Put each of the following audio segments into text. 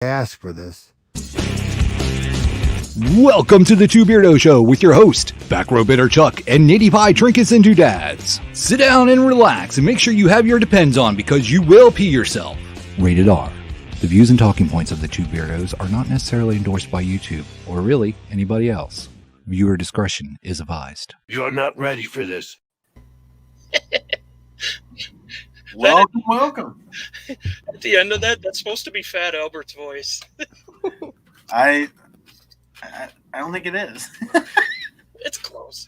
asked for this. Welcome to the Two Beirdos Show with your host, Back Row Bitter Chuck and Nitty Pie Trinkets and Doodads. Sit down and relax and make sure you have your Depends on because you will pee yourself. Rated R. The views and talking points of the Two Beirdos are not necessarily endorsed by YouTube or really anybody else. Viewer discretion is advised. You're not ready for this. Welcome. At the end of that, that's supposed to be Fat Albert's voice. I don't think it is. It's close.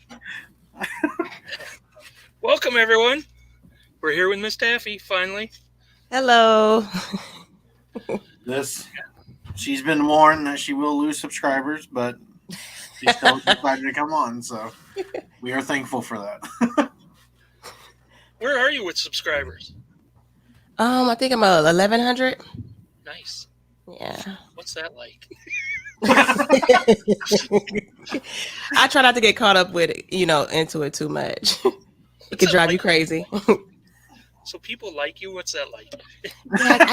Welcome, everyone. We're here with Ms Taffy, finally. Hello. She's been warned that she will lose subscribers, but she still decided to come on, so we are thankful for that. Where are you with subscribers? I think I'm 1,100. Nice. Yeah. What's that like? I try not to get caught up with it, into it too much. It could drive you crazy. So people like you? What's that like? Yeah,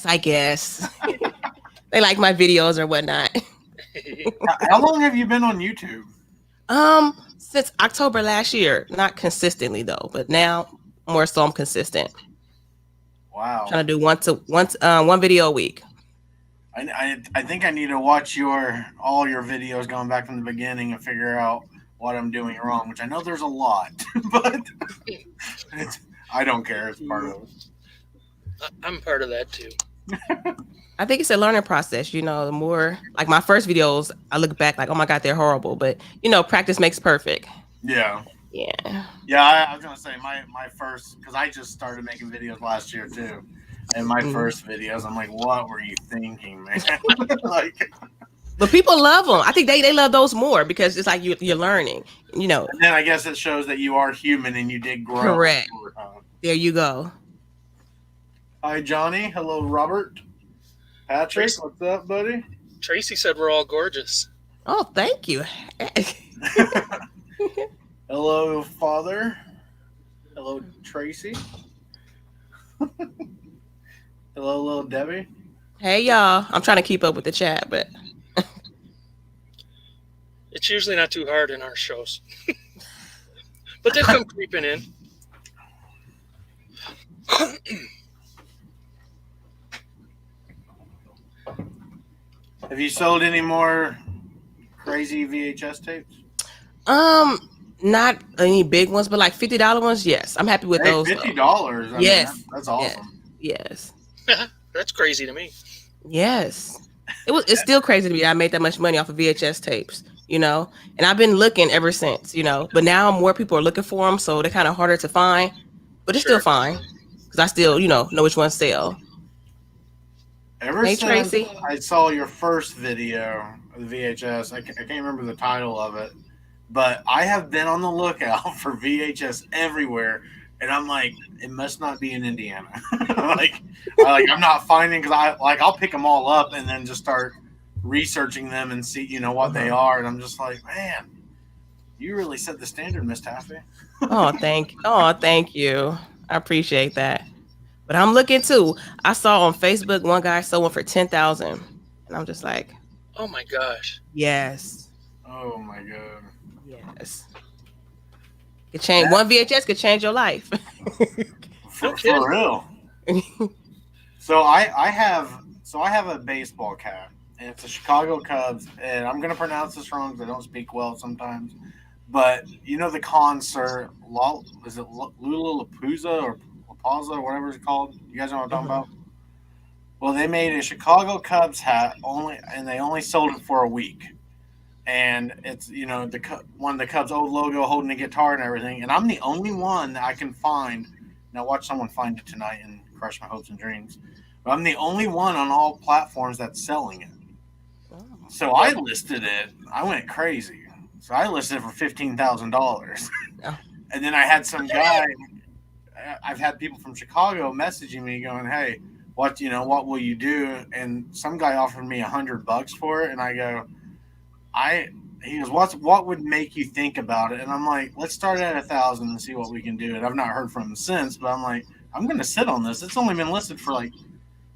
I guess. They like my videos or whatnot. How long have you been on YouTube? Since October last year. Not consistently though, but now more so I'm consistent. Wow. Trying to do one video a week. I think I need to watch all your videos going back from the beginning and figure out what I'm doing wrong, which I know there's a lot, but I don't care. It's part of it. I'm part of that too. I think it's a learning process. The more like my first videos, I look back like, oh my God, they're horrible. But practice makes perfect. Yeah. Yeah. Yeah, I was gonna say my first, because I just started making videos last year too. And my first videos, I'm like, what were you thinking, man? But people love them. I think they love those more because it's like you're learning, And then I guess it shows that you are human and you did grow. Correct. There you go. Hi, Johnny. Hello, Robert. Patrick, what's up, buddy? Tracy said we're all gorgeous. Oh, thank you. Hello, Father. Hello, Tracy. Hello, little Debbie. Hey, y'all. I'm trying to keep up with the chat, but It's usually not too hard in our shows. But they come creeping in. Have you sold any more crazy VHS tapes? not any big ones, but like $50 ones. Yes, I'm happy with those. $50. Yes, that's awesome. Yes. That's crazy to me. Yes. It's still crazy to me. I made that much money off of VHS tapes, and I've been looking ever since, but now more people are looking for them. So they're kind of harder to find, but it's still fine because I still, know which ones sell. Ever since Tracy, I saw your first video of the VHS, I can't remember the title of it, but I have been on the lookout for VHS everywhere. And I'm like, it must not be in Indiana. I'm not finding, because I'll pick them all up and then just start researching them and see, what they are. And I'm just like, man, you really set the standard, Ms Taffy. Thank you. I appreciate that. But I'm looking too. I saw on Facebook one guy sold one for $10,000, and I'm just like, oh my gosh. Yes. Oh my God. Yes. One VHS could change your life. for real. So I have a baseball cap, and it's a Chicago Cubs, and I'm gonna pronounce this wrong because I don't speak well sometimes. But the concert, is it Lollapalooza or Lapalooza or whatever it's called? You guys know what I'm talking about? Well, they made a Chicago Cubs hat and they only sold it for a week. And it's, one of the Cubs' old logo holding a guitar and everything. And I'm the only one that I can find. Now, watch someone find it tonight and crush my hopes and dreams. But I'm the only one on all platforms that's selling it. Oh. So I listed it. I went crazy. So I listed it for $15,000. Oh. And then I had some guy. I've had people from Chicago messaging me going, "Hey, what will you do?" And some guy offered me $100 for it, and I go, he goes, what would make you think about it? And I'm like, let's start at 1,000 and see what we can do. And I've not heard from him since, but I'm like, I'm going to sit on this. It's only been listed for like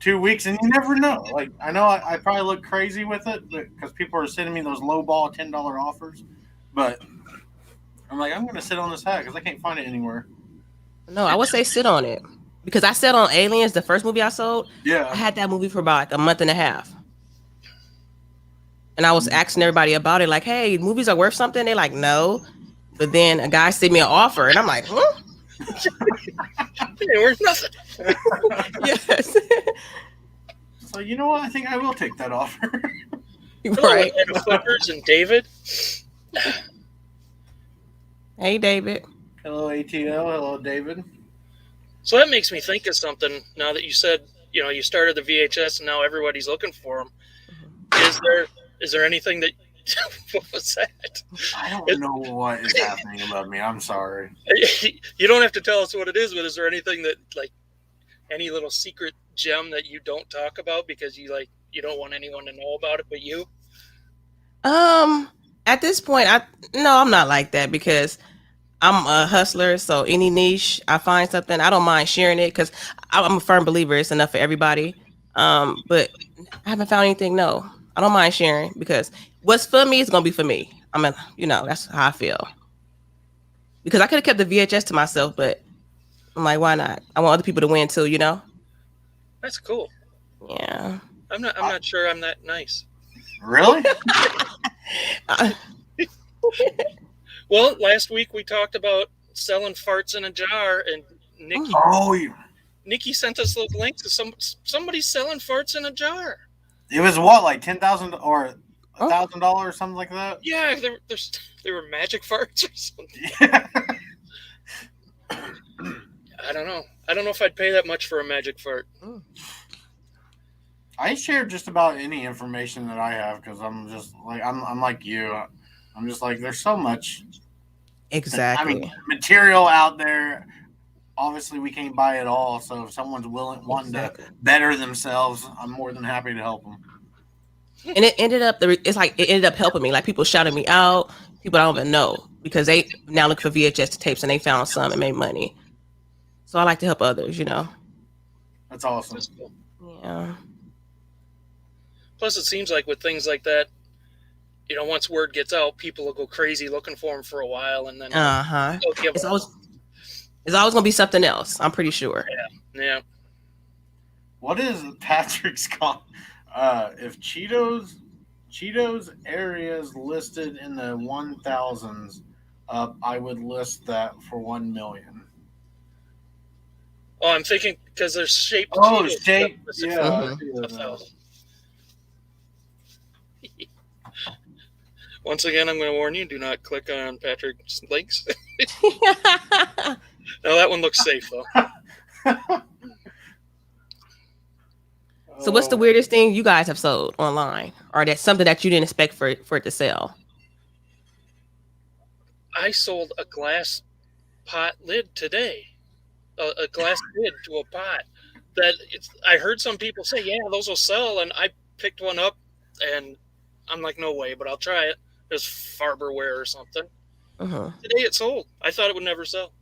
2 weeks, and you never know. Like, I know I probably look crazy with it because people are sending me those low ball $10 offers, but I'm like, I'm going to sit on this hat because I can't find it anywhere. No, I would say sit on it because I sat on Aliens, the first movie I sold. Yeah. I had that movie for about like a month and a half. And I was asking everybody about it, like, hey, movies are worth something? They're like, no. But then a guy sent me an offer, and I'm like, huh? It worth nothing. Yes. So, you know what? I think I will take that offer. Right. Hello, Flippers and David. Hey, David. Hello, ATO. Hello, David. So that makes me think of something now that you said, you started the VHS and now everybody's looking for them. Is there anything that, what was that? I don't know what is happening above me. I'm sorry. You don't have to tell us what it is, but is there anything that, like, any little secret gem that you don't talk about because you don't want anyone to know about it but you? At this point, I'm not like that because I'm a hustler. So any niche I find something, I don't mind sharing it because I'm a firm believer it's enough for everybody. But I haven't found anything. No, I don't mind sharing because what's for me is gonna be for me. That's how I feel. Because I could have kept the VHS to myself, but I'm like, why not? I want other people to win too. That's cool. Yeah. I'm not sure I'm that nice. Really? Well, last week we talked about selling farts in a jar, and Nikki sent us those links to somebody selling farts in a jar. It was what, like $10,000 or $1,000 or something like that? Yeah, they were magic farts or something. Yeah. I don't know. I don't know if I'd pay that much for a magic fart. I share just about any information that I have because I'm just like I'm like you. I'm just like there's so much. Exactly. Material out there. Obviously, we can't buy it all. So if someone's wanting to better themselves, I'm more than happy to help them. And it ended up helping me. Like people shouted me out. People I don't even know because they now look for VHS tapes and they found some and made money. So I like to help others. That's awesome. That's cool. Yeah. Plus, it seems like with things like that, once word gets out, people will go crazy looking for them for a while, and then it's always gonna be something else. I'm pretty sure. Yeah. What is Patrick's if Cheetos areas listed in the 1000s, I would list that for 1 million. Oh, I'm thinking because there's shaped. Oh, Cheetos. shape. Yeah. Yeah. Once again, I'm going to warn you: do not click on Patrick's links. Now that one looks safe though. So what's the weirdest thing you guys have sold online, or that's something that you didn't expect for it to sell? I sold a glass pot lid today. A glass lid to a pot. I heard some people say, yeah, those will sell, and I picked one up, and I'm like, no way, but I'll try it. It was Farberware or something. Today it sold. I thought it would never sell.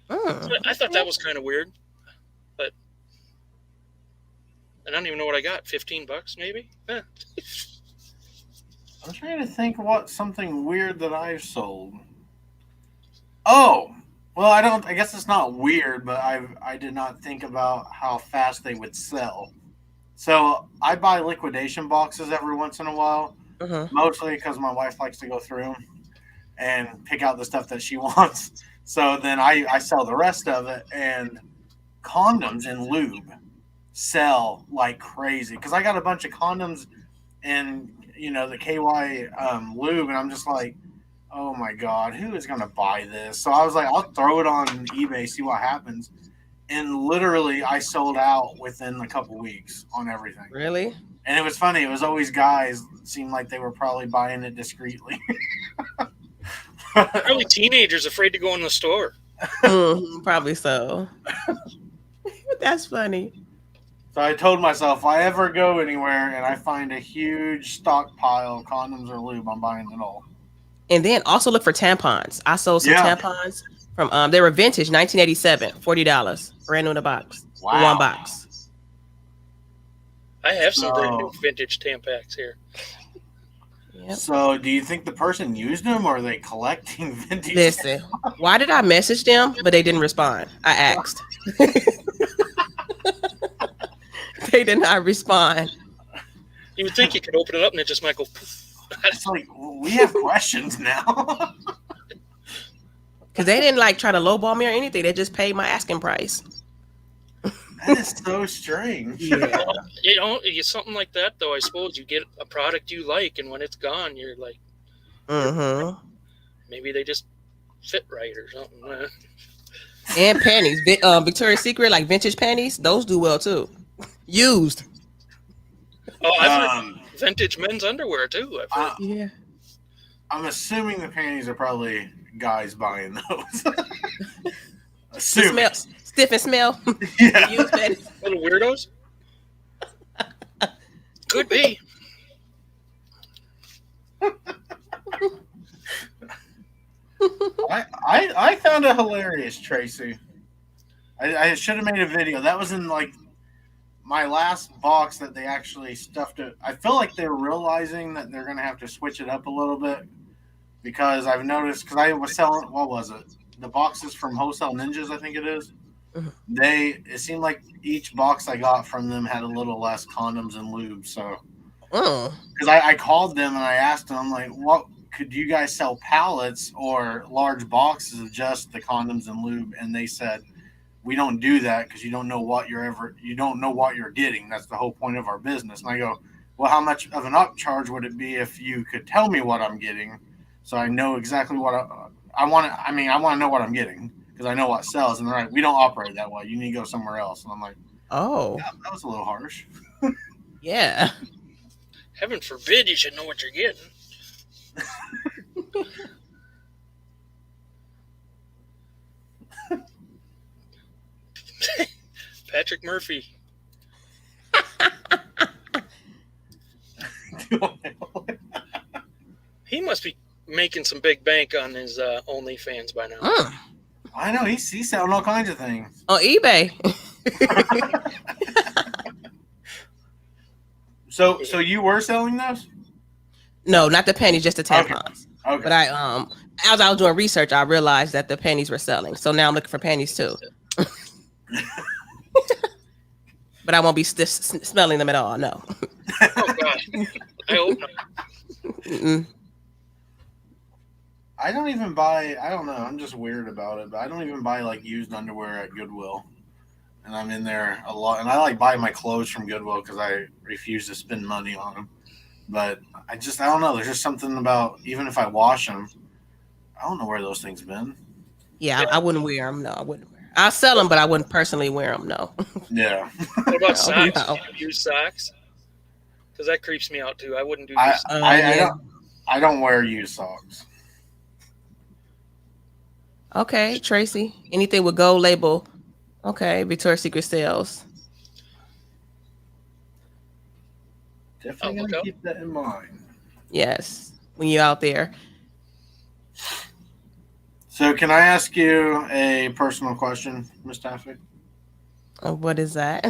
So I thought that was kind of weird, but I don't even know what I got. $15 maybe. I'm trying to think what something weird that I've sold. Oh, well, I guess it's not weird, but I did not think about how fast they would sell. So I buy liquidation boxes every once in a while, mostly because my wife likes to go through them and pick out the stuff that she wants. So then I sell the rest of it, and condoms and lube sell like crazy because I got a bunch of condoms and the KY lube, and I'm just like, oh my God, who is gonna buy this? So I was like, I'll throw it on eBay, see what happens. And literally I sold out within a couple weeks on everything. Really? And it was funny, it was always guys. It seemed like they were probably buying it discreetly. Probably teenagers afraid to go in the store. Probably so. That's funny. So I told myself, if I ever go anywhere and I find a huge stockpile of condoms or lube, I'm buying it all. And then also look for tampons. I sold some tampons from they were vintage, 1987, $40, brand new in a box. Wow. One box. I have some brand new vintage Tampax here. Yep. So, do you think the person used them, or are they collecting vintage? Listen, why did I message them, but they didn't respond? I asked. They did not respond. You would think you could open it up and it just might go poof. It's like, we have questions now. Because they didn't like try to lowball me or anything. They just paid my asking price. That is so strange. Yeah. You know, it's something like that, though. I suppose you get a product you like, and when it's gone, you're like, maybe they just fit right or something. And panties. Victoria's Secret, like vintage panties, those do well too. Used. Oh, I've heard vintage men's underwear too. I've heard. Yeah. I'm assuming the panties are probably guys buying those. Assuming. Stiff and smell. Yeah. Used panties. Little weirdos. Could be. I found it hilarious, Tracy. I should have made a video. That was in like my last box that they actually stuffed it. I feel like they're realizing that they're going to have to switch it up a little bit, because I've noticed, because I was selling, what was it? The boxes from Wholesale Ninjas, I think it is. It seemed like each box I got from them had a little less condoms and lube. So, because I called them and I asked them, I'm like, what could you guys sell pallets or large boxes of just the condoms and lube? And they said, we don't do that because you don't know what you're getting. That's the whole point of our business. And I go, well, how much of an upcharge would it be if you could tell me what I'm getting, so I know exactly what I want to know what I'm getting, because I know what sells. And they're like, we don't operate that way. You need to go somewhere else. And I'm like, oh, yeah, that was a little harsh. Yeah. Heaven forbid you should know what you're getting. Patrick Murphy. He must be making some big bank on his OnlyFans by now. I know, he's selling all kinds of things on eBay. So you were selling those? No, not the panties, just the tampons. Okay. But as I was doing research, I realized that the panties were selling. So now I'm looking for panties too. But I won't be smelling them at all. No. Oh God, I hope not. Mm-mm. I don't even buy. I don't know. I'm just weird about it, but I don't even buy like used underwear at Goodwill. And I'm in there a lot, and I like buy my clothes from Goodwill because I refuse to spend money on them. But I don't know. There's just something about, even if I wash them, I don't know where those things been. Yeah, I wouldn't wear them. No, I wouldn't wear them. I'll sell them, but I wouldn't personally wear them. No. Yeah. What about socks? No. Do you use socks? Because that creeps me out too. I wouldn't do. I don't wear used socks. Okay, Tracy. Anything with gold label. Okay, Victoria's Secret sales. Definitely gonna keep that in mind. Yes, when you're out there. So, can I ask you a personal question, Ms Taffy? What is that?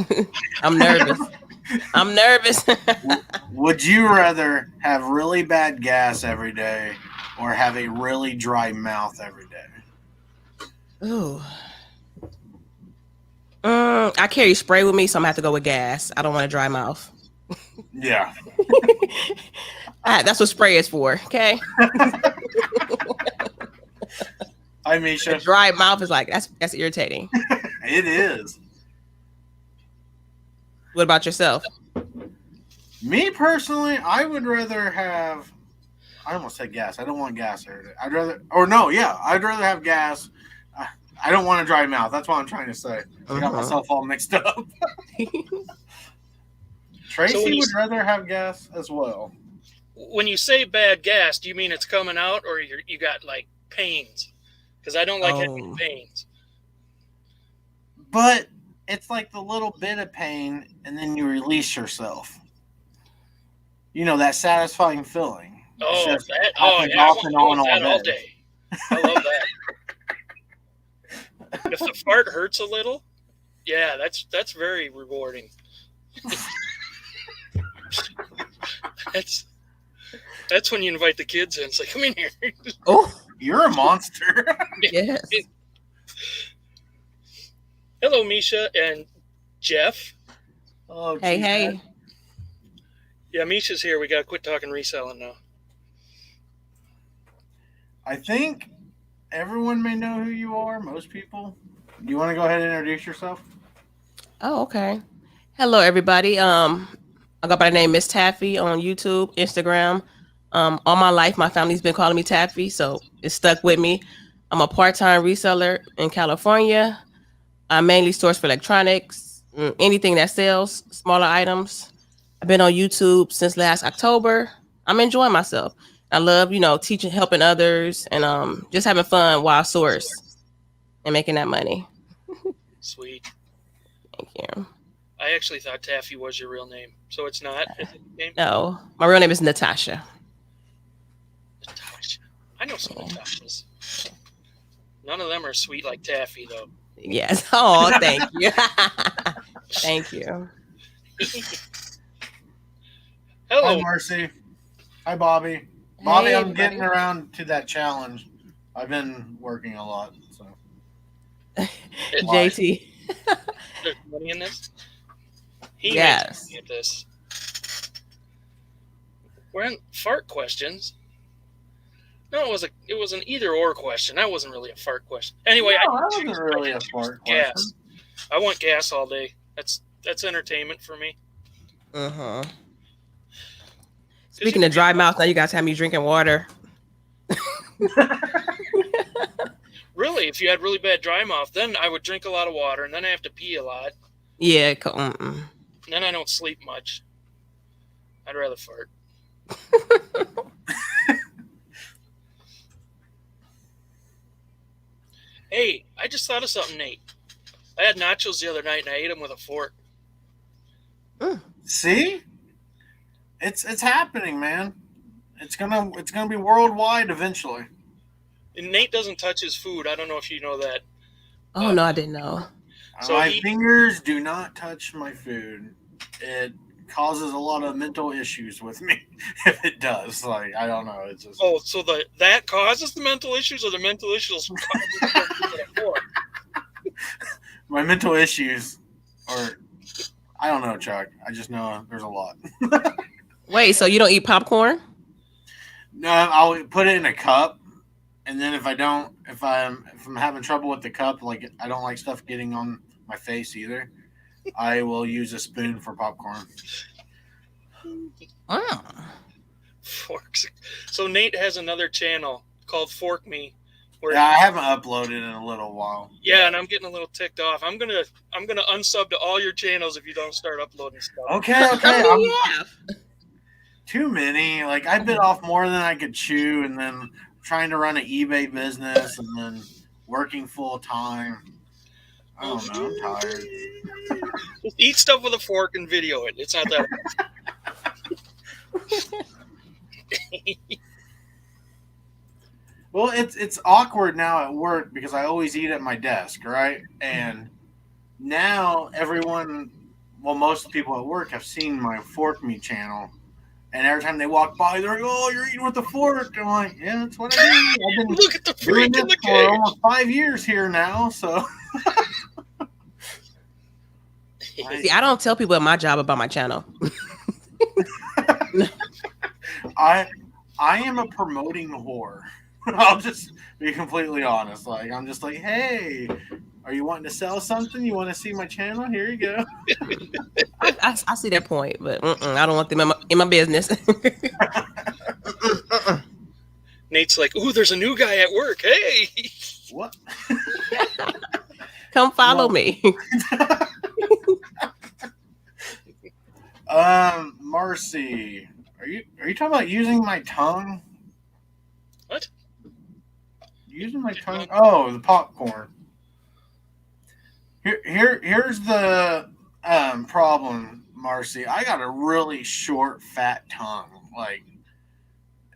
I'm nervous. I'm nervous. Would you rather have really bad gas every day or have a really dry mouth every day? Ooh. I carry spray with me, so I'm gonna have to go with gas. I don't want a dry mouth. Yeah. That's what spray is for. Okay. Hi, Misha. A dry mouth is like that's irritating. It is. What about yourself? Me personally, I would rather have. I almost said gas. I don't want gas every day. I'd rather have gas. I don't want a dry mouth. That's what I'm trying to say. I got myself all mixed up. Tracy would rather have gas as well. When you say bad gas, do you mean it's coming out, or you got like pains? Because I don't like having pains. But it's like the little bit of pain, and then you release yourself. You know, that satisfying feeling. Oh, that! Oh, yeah, I want that all day. I love that. If the fart hurts a little, yeah, that's very rewarding. That's when you invite the kids in. It's like, come in here. Oh, You're a monster. yes. Hello, Misha and Jeff. Oh, Hey, geez, hey. Yeah, Misha's here. We got to quit talking reselling now. I think everyone may know who you are. Most people. Do you want to go ahead and introduce yourself? Oh, okay. Hello, everybody. I go by the name Ms Taffy on YouTube, Instagram. All my life, my family's been calling me Taffy, so it stuck with me. I'm a part-time reseller in California. I mainly source for electronics, anything that sells, smaller items. I've been on YouTube since last October. I'm enjoying myself. I love, teaching, helping others, and just having fun while I source and making that money. Sweet. Thank you. I actually thought Taffy was your real name, so it's not. Is it your name? No, my real name is Natasha. Natasha. I know some Natashas. None of them are sweet like Taffy, though. Yes. Oh, thank you. Thank you. Hello. Hi, Marcy. Hi, Bobby. Bobby, Hey, I'm getting everybody. around to that challenge. I've been working a lot, so. JT. There's money in this? He Yes. makes money at this. We're on fart questions. No, it was an either or question. That wasn't really a fart question. Anyway, No, that wasn't really a fart gas. question. I want gas all day. That's entertainment for me. Uh-huh. Speaking of dry mouth, now you guys have me drinking water. Really, if you had really bad dry mouth, then I would drink a lot of water, and then I have to pee a lot. Yeah. And then I don't sleep much. I'd rather fart. Hey, I just thought of something, Nate. I had nachos the other night, and I ate them with a fork. See? It's happening, man. It's gonna be worldwide eventually. And Nate doesn't touch his food. I don't know if you know that. Oh, no, I didn't know. So My fingers do not touch my food. It causes a lot of mental issues with me if it does. Like, I don't know. It's just Oh, so that causes the mental issues, or the mental issues causes the fork? my mental issues are. I don't know, Chuck. I just know there's a lot. Wait, so you don't eat popcorn? No, I'll put it in a cup, and then if I'm having trouble with the cup, like I don't like stuff getting on my face either, I will use a spoon for popcorn. Oh. Forks. So Nate has another channel called Fork Me. Where Yeah, I haven't uploaded in a little while. Yeah, and I'm getting a little ticked off. I'm gonna unsub to all your channels if you don't start uploading stuff. Okay. How many I'm you have? too many. Like I bit off more than I could chew, and then trying to run an eBay business, and then working full time. I don't know. I'm tired. Just eat stuff with a fork and video it. It's not that hard. Well, it's awkward now at work because I always eat at my desk, right? And now most people at work have seen my Fork Me channel, and every time they walk by, they're like, "Oh, you're eating with a fork." I'm like, "Yeah, that's what I do. I've been Look at the doing freak in this the for cage. almost 5 years here now." So See, I don't tell people at my job about my channel. I am a promoting whore. I'll just be completely honest. Like I'm just like, hey, are you wanting to sell something? You want to see my channel? Here you go. I see that point, but I don't want them in my business. Nate's like, "Ooh, there's a new guy at work. Hey." What? Come follow me. Marcy, are you talking about using my tongue? What? Using my tongue? Oh, the popcorn. Here's the problem, Marcy. I got a really short, fat tongue. Like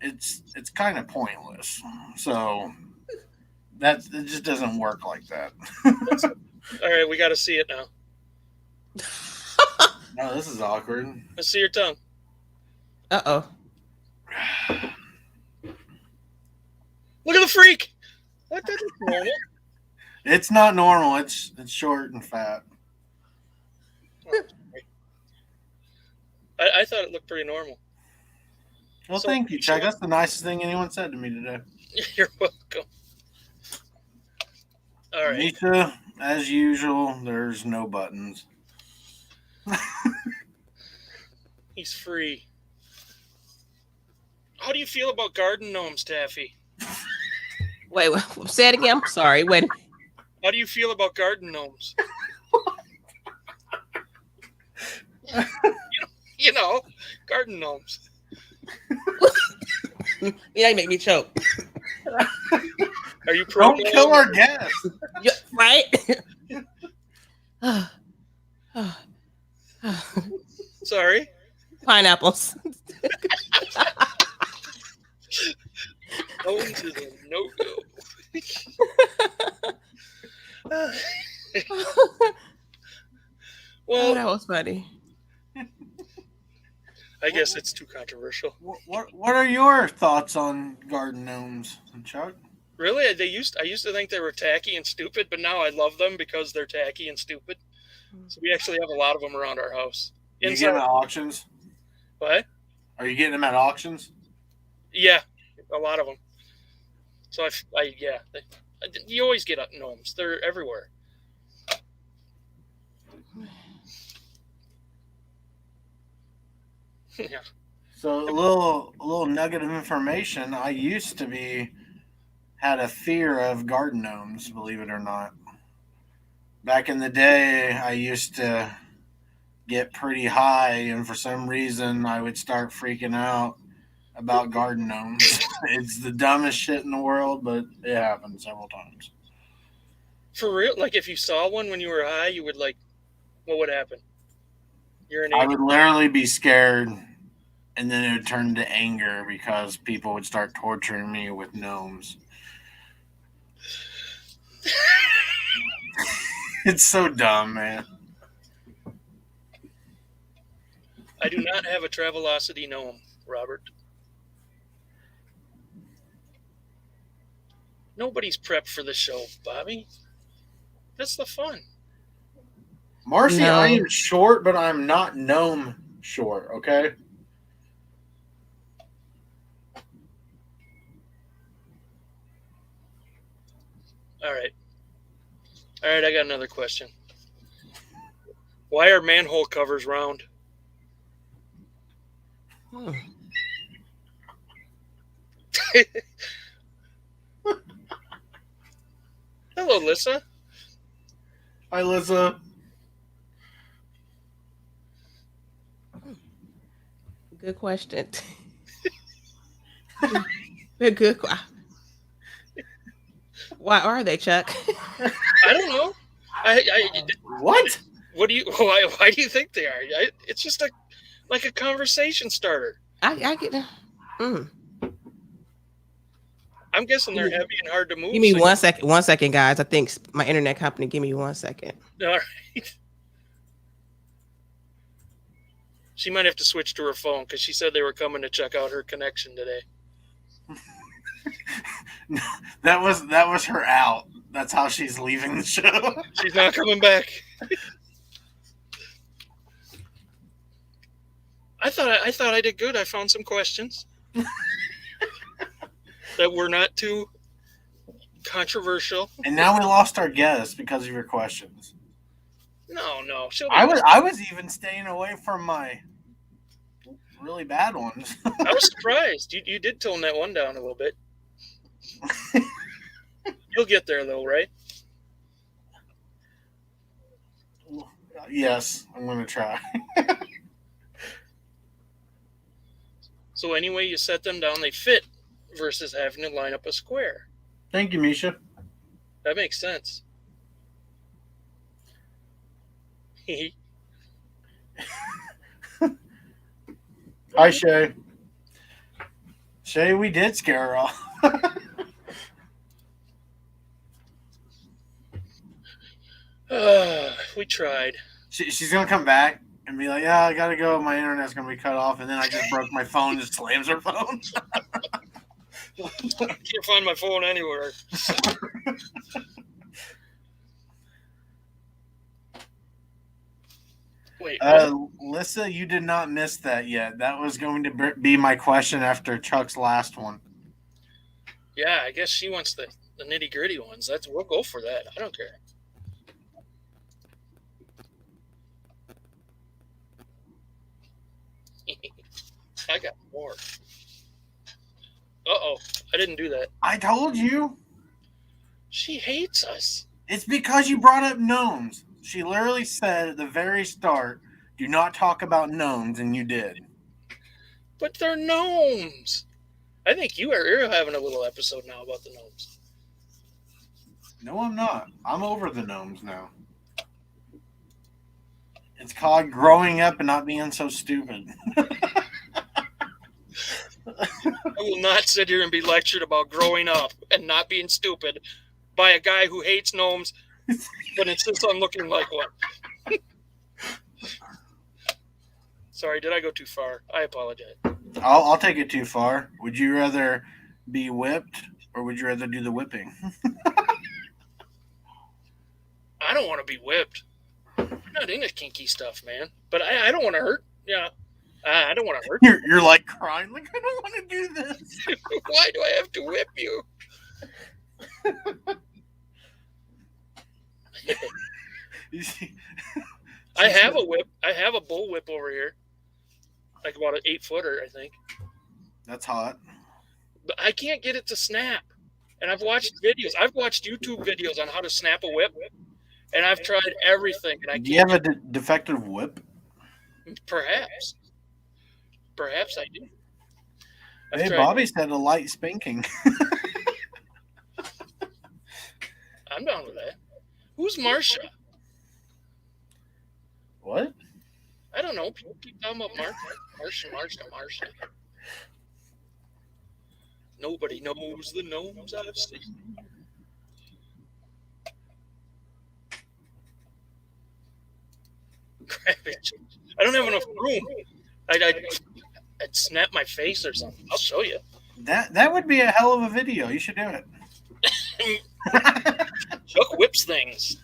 it's kind of pointless. So it just doesn't work like that. All right, we got to see it now. No, this is awkward. Let's see your tongue. Uh-oh. Look at the freak. What the normal? It's not normal. It's short and fat. I thought it looked pretty normal. Well, So- thank you, Chuck. That's the nicest thing anyone said to me today. You're welcome. All right. Misha, as usual, there's no buttons. He's free. How do you feel about garden gnomes, Taffy? Wait, say it again. I'm sorry. Wait. How do you feel about garden gnomes? you know, garden gnomes. You make me choke. Are you pro? Don't kill our guest. Yeah, right? Sorry. Pineapples. Gnomes is a no-go. Oh, that Well, was funny. I guess it's too controversial. What are your thoughts on garden gnomes, Chuck? Really, I used to think they were tacky and stupid, but now I love them because they're tacky and stupid. So we actually have a lot of them around our house. You get them at auctions? What? Are you getting them at auctions? Yeah, a lot of them. So you always get gnomes. They're everywhere. Yeah. So a little nugget of information. I used to had a fear of garden gnomes, believe it or not. Back in the day, I used to get pretty high, and for some reason, I would start freaking out about garden gnomes. It's the dumbest shit in the world, but it happened several times. For real? Like if you saw one when you were high, you would what would happen? You're an I idiot. would literally be scared, and then it would turn to anger because people would start torturing me with gnomes. It's so dumb, man. I do not have a Travelocity gnome, Robert. Nobody's prepped for the show, Bobby. That's the fun. Marcy, No. I am short, but I'm not gnome short, okay? All right, I got another question. Why are manhole covers round? Hmm. Hello, Lissa. Hi, Lisa. Good question. Good. Why are they, Chuck? I don't know. What? What do you? Why do you think they are? It's just like a conversation starter. I get that. I'm guessing they're heavy and hard to move. Give me so 1 second. 1 second, guys. I think my internet company. Give me 1 second. All right. She might have to switch to her phone because she said they were coming to check out her connection today. That was her out. That's how she's leaving the show. She's not coming back. I thought I did good. I found some questions that were not too controversial. And now we lost our guest because of your questions. No. I was even staying away from my really bad ones. I was surprised. You did tone that one down a little bit. You'll get there though, right? Yes, I'm going to try. So any way you set them down, they fit versus having to line up a square. Thank you, Misha. That makes sense. Hi, Shay. Shay, we did scare her off. We tried. She's going to come back and be like, "Yeah, I gotta go. My internet's gonna be cut off," and then I just broke my phone and slams her phone. I can't find my phone anywhere. Wait. Lissa, you did not miss that yet. That was going to be my question after Chuck's last one. Yeah, I guess she wants the nitty gritty ones. We'll go for that. I don't care. I got more. Uh-oh. I didn't do that. I told you. She hates us. It's because you brought up gnomes. She literally said at the very start, do not talk about gnomes, and you did. But they're gnomes. I think you're having a little episode now about the gnomes. No, I'm not. I'm over the gnomes now. It's called growing up and not being so stupid. I will not sit here and be lectured about growing up and not being stupid by a guy who hates gnomes but insists on looking like one. Sorry, did I go too far? I apologize. I'll take it too far. Would you rather be whipped or would you rather do the whipping? I don't want to be whipped. I'm not into kinky stuff, man. But I don't want to hurt. Yeah. I don't want to hurt you. You're like crying, like, I don't want to do this. Why do I have to whip you? You see, I have a whip. I have a bull whip over here. Like about an 8-footer, I think. That's hot. But I can't get it to snap. And I've watched videos. I've watched YouTube videos on how to snap a whip. And I've tried everything. And I can't. Do you have a defective whip? Perhaps. Perhaps I do. Hey, Bobby said a light spanking. I'm down with that. Who's Marsha? What? I don't know. People keep talking about Marsha. Nobody knows the gnomes I've seen. I don't have enough room. I'd snap my face or something. I'll show you. That would be a hell of a video. You should do it. Chuck whips things.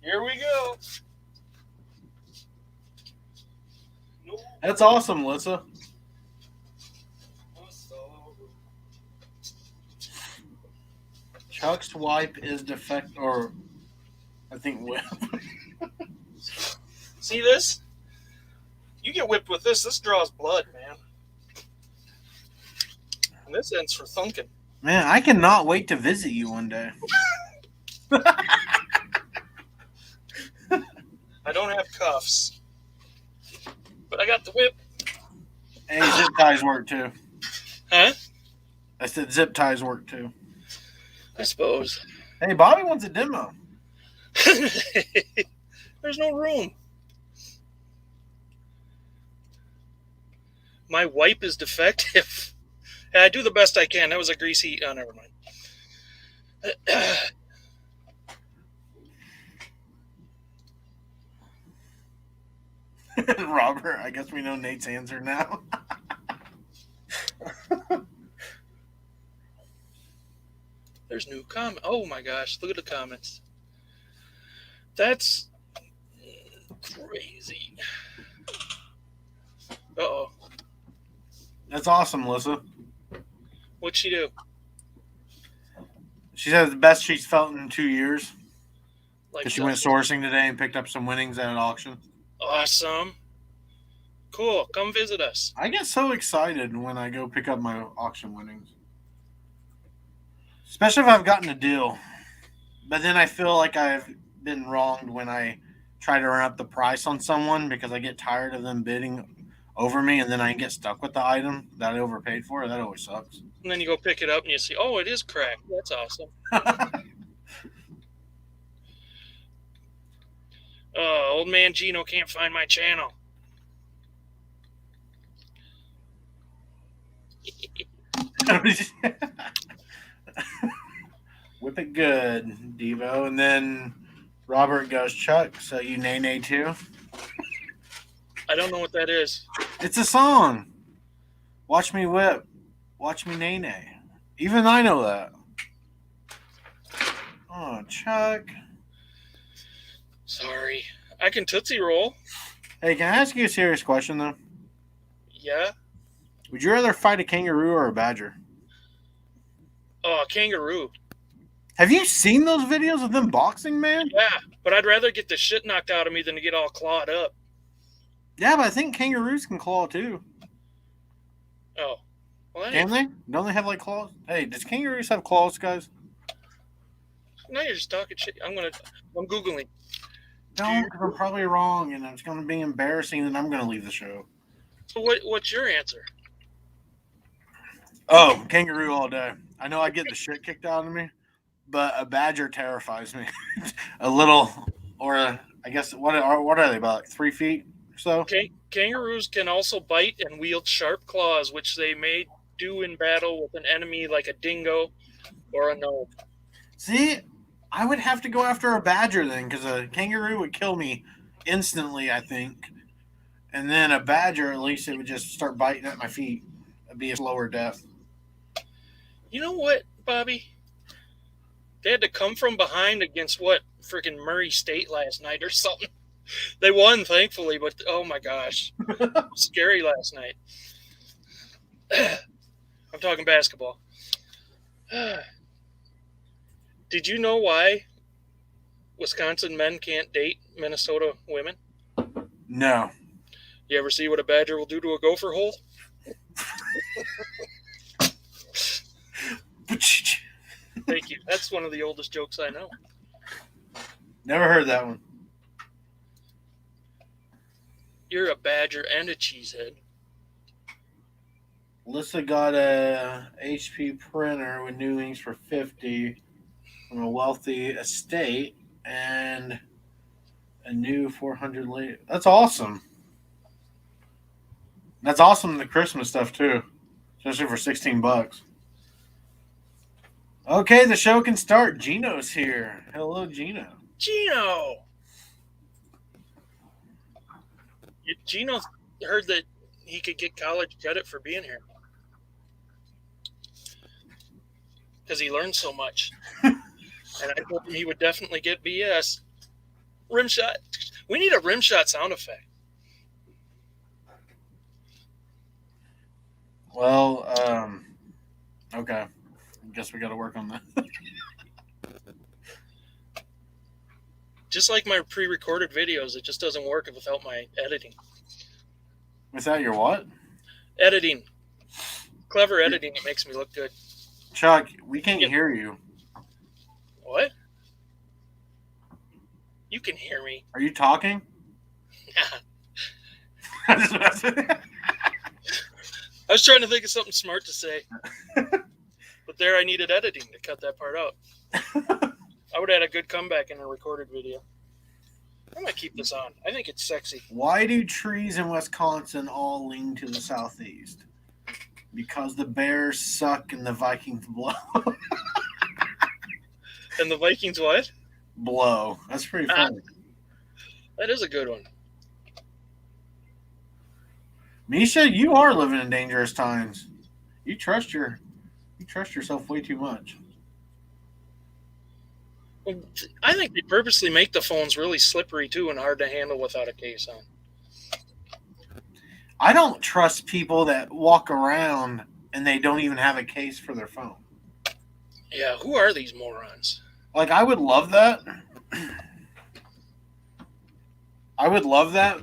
Here we go. That's awesome, Lissa. Chuck's wipe is defect, or I think whip. See this? You get whipped with this. This draws blood, man. And this ends for thunking. Man, I cannot wait to visit you one day. I don't have cuffs, but I got the whip. Hey, zip ties work too. Huh? I said zip ties work too. I suppose. Hey, Bobby wants a demo. There's no room. My wipe is defective. I do the best I can. That was a greasy. Oh, never mind. Robert, I guess we know Nate's answer now. There's new comment. Oh my gosh, look at the comments. That's crazy. Uh-oh. That's awesome, Melissa. What'd she do? She said the best she's felt in 2 years. Like Because she went sourcing today and picked up some winnings at an auction. Awesome. Cool. Come visit us. I get so excited when I go pick up my auction winnings. Especially if I've gotten a deal. But then I feel like I've been wronged when I try to run up the price on someone because I get tired of them bidding over me and then I get stuck with the item that I overpaid for. That always sucks. And then you go pick it up and you see, oh, it is cracked. That's awesome. Old man Gino can't find my channel. Whip it good, Devo. And then Robert goes, Chuck, so you nay too? I don't know what that is. It's a song. Watch me whip. Watch me nay. Even I know that. Oh, Chuck. Sorry. I can Tootsie Roll. Hey, can I ask you a serious question, though? Yeah. Would you rather fight a kangaroo or a badger? Oh, a kangaroo. Have you seen those videos of them boxing, man? Yeah, but I'd rather get the shit knocked out of me than to get all clawed up. Yeah, but I think kangaroos can claw, too. Oh. Well, Can they? Don't they have, like, claws? Hey, does kangaroos have claws, guys? Now you're just talking shit. I'm Googling. Don't, because I'm probably wrong, and it's going to be embarrassing, and I'm going to leave the show. So what's your answer? Oh, kangaroo all day. I know I get the shit kicked out of me, but a badger terrifies me. A little, or I guess, what are they, about like 3 feet or so? Kangaroos can also bite and wield sharp claws, which they may do in battle with an enemy like a dingo or a gnome. See, I would have to go after a badger then, because a kangaroo would kill me instantly, I think. And then a badger, at least it would just start biting at my feet. It'd be a slower death. You know what, Bobby? They had to come from behind against freaking Murray State last night or something. They won, thankfully, but oh my gosh. Scary last night. I'm talking basketball. Did you know why Wisconsin men can't date Minnesota women? No. You ever see what a badger will do to a gopher hole? Thank you. That's one of the oldest jokes I know. Never heard that one. You're a badger and a cheesehead. Alyssa got a HP printer with new inks for $50 from a wealthy estate and a new 400 later. That's awesome. That's awesome, the Christmas stuff too, especially for $16. Okay, the show can start. Gino's here. Hello, Gino. Gino! Gino heard that he could get college credit for being here. Because he learned so much. And I told him he would definitely get BS. Rim shot. We need a rim shot sound effect. Well, okay. I guess we got to work on that. Just like my pre-recorded videos, it just doesn't work without my editing. Without your what? Editing. Clever editing. It makes me look good. Chuck, we can't hear you. What? You can hear me. Are you talking? I was trying to think of something smart to say. But there I needed editing to cut that part out. I would have had a good comeback in a recorded video. I'm going to keep this on. I think it's sexy. Why do trees in Wisconsin all lean to the southeast? Because the Bears suck and the Vikings blow. And the Vikings what? Blow. That's pretty funny. That is a good one. Misha, you are living in dangerous times. You trust yourself way too much. Well, I think they purposely make the phones really slippery too and hard to handle without a case on. I don't trust people that walk around and they don't even have a case for their phone. Yeah, who are these morons? Like, I would love that.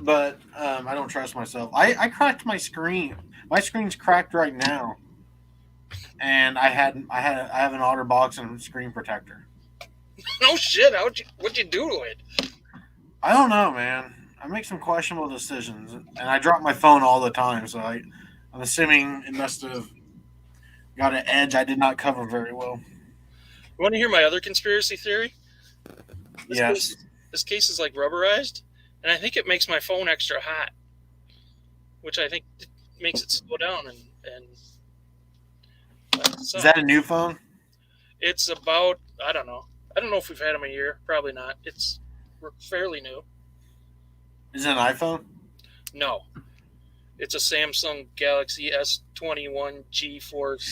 But I don't trust myself. I cracked my screen. My screen's cracked right now, and I have an OtterBox and a screen protector. No shit. What'd you do to it? I don't know, man. I make some questionable decisions, and I drop my phone all the time. So I'm assuming it must have got an edge I did not cover very well. You want to hear my other conspiracy theory? Yes. This case is like rubberized, and I think it makes my phone extra hot, which I think makes it slow down. Is that a new phone? It's about, I don't know if we've had them a year. Probably not. It's fairly new. Is it an iPhone? No, it's a Samsung Galaxy S21 GeForce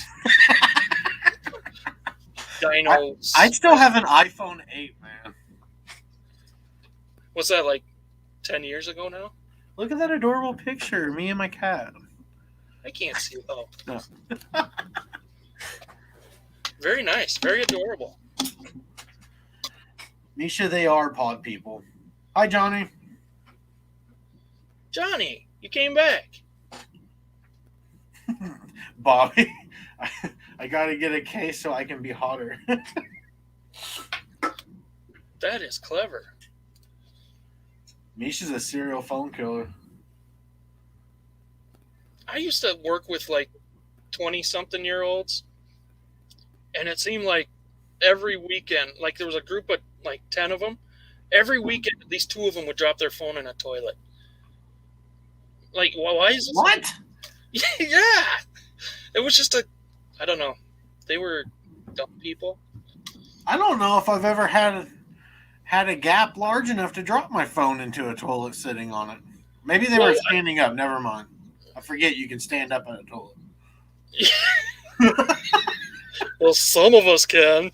Dino. I still have an iPhone 8, man. What's that, like 10 years ago now? Look at that adorable picture, me and my cat. I can't see it. Oh. No. Very nice. Very adorable. Misha, they are pod people. Hi, Johnny. Johnny, you came back. Bobby, I got to get a case so I can be hotter. That is clever. Misha's a serial phone killer. I used to work with like 20-something-year-olds, and it seemed like every weekend, like there was a group of like 10 of them, every weekend at least 2 of them would drop their phone in a toilet. Like, why is this? What? Yeah. It was just I don't know. They were dumb people. I don't know if I've ever had a gap large enough to drop my phone into a toilet sitting on it. Maybe they were standing up. Never mind. I forget you can stand up in a toilet. Well, some of us can.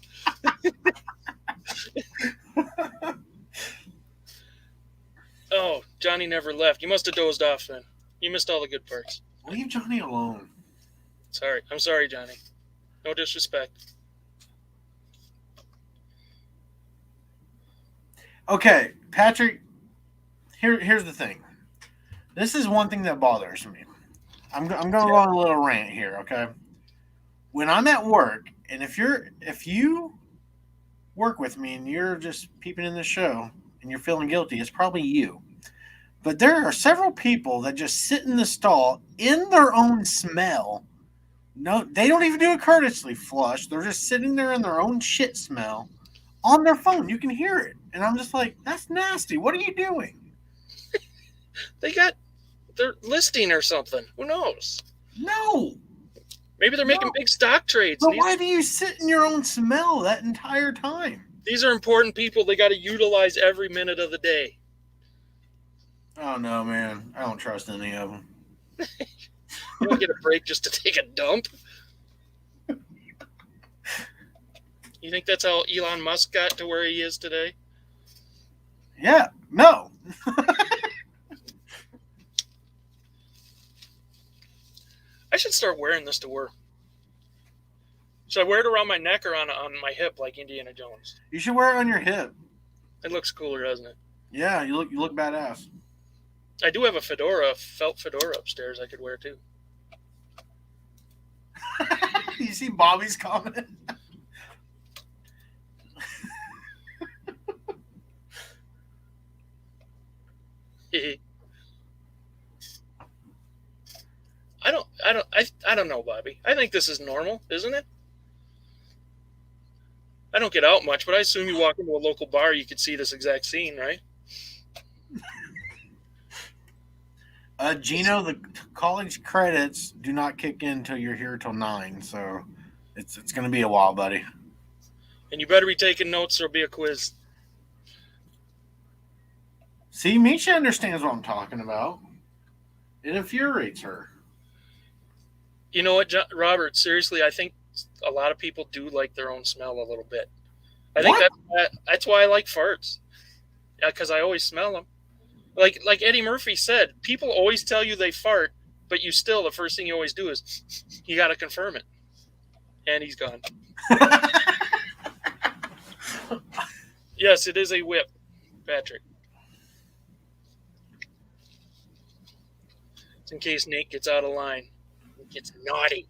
Oh, Johnny never left. You must have dozed off then. You missed all the good parts. Leave Johnny alone. Sorry. I'm sorry, Johnny. No disrespect. Okay, Patrick, here's the thing. This is one thing that bothers me. I'm going to go on a little rant here, okay? When I'm at work, and if you work with me and you're just peeping in the show and you're feeling guilty, it's probably you. But there are several people that just sit in the stall in their own smell. No, they don't even do a courteously flush. They're just sitting there in their own shit smell on their phone. You can hear it. And I'm just like, that's nasty. What are you doing? They're listing or something. Who knows? No. Maybe they're making big stock trades. But why do you sit in your own smell that entire time? These are important people. They got to utilize every minute of the day. Oh, no, man. I don't trust any of them. You don't get a break just to take a dump. You think that's how Elon Musk got to where he is today? Yeah. No. I should start wearing this to work. Should I wear it around my neck or on my hip like Indiana Jones? You should wear it on your hip. It looks cooler, doesn't it? Yeah, you look badass. I do have a felt fedora upstairs I could wear too. You see Bobby's comment? I don't know, Bobby. I think this is normal, isn't it? I don't get out much, but I assume you walk into a local bar, you could see this exact scene, right? Gino, the college credits do not kick in until you're here till 9, so it's going to be a while, buddy. And you better be taking notes. There'll be a quiz. See, Misha understands what I'm talking about. It infuriates her. You know what, Robert? Seriously, I think a lot of people do like their own smell a little bit. I think that's why I like farts. Yeah, because I always smell them. Like Eddie Murphy said, people always tell you they fart, but the first thing you always do is you got to confirm it. And he's gone. Yes, it is a whip, Patrick. It's in case Nate gets out of line. He gets naughty.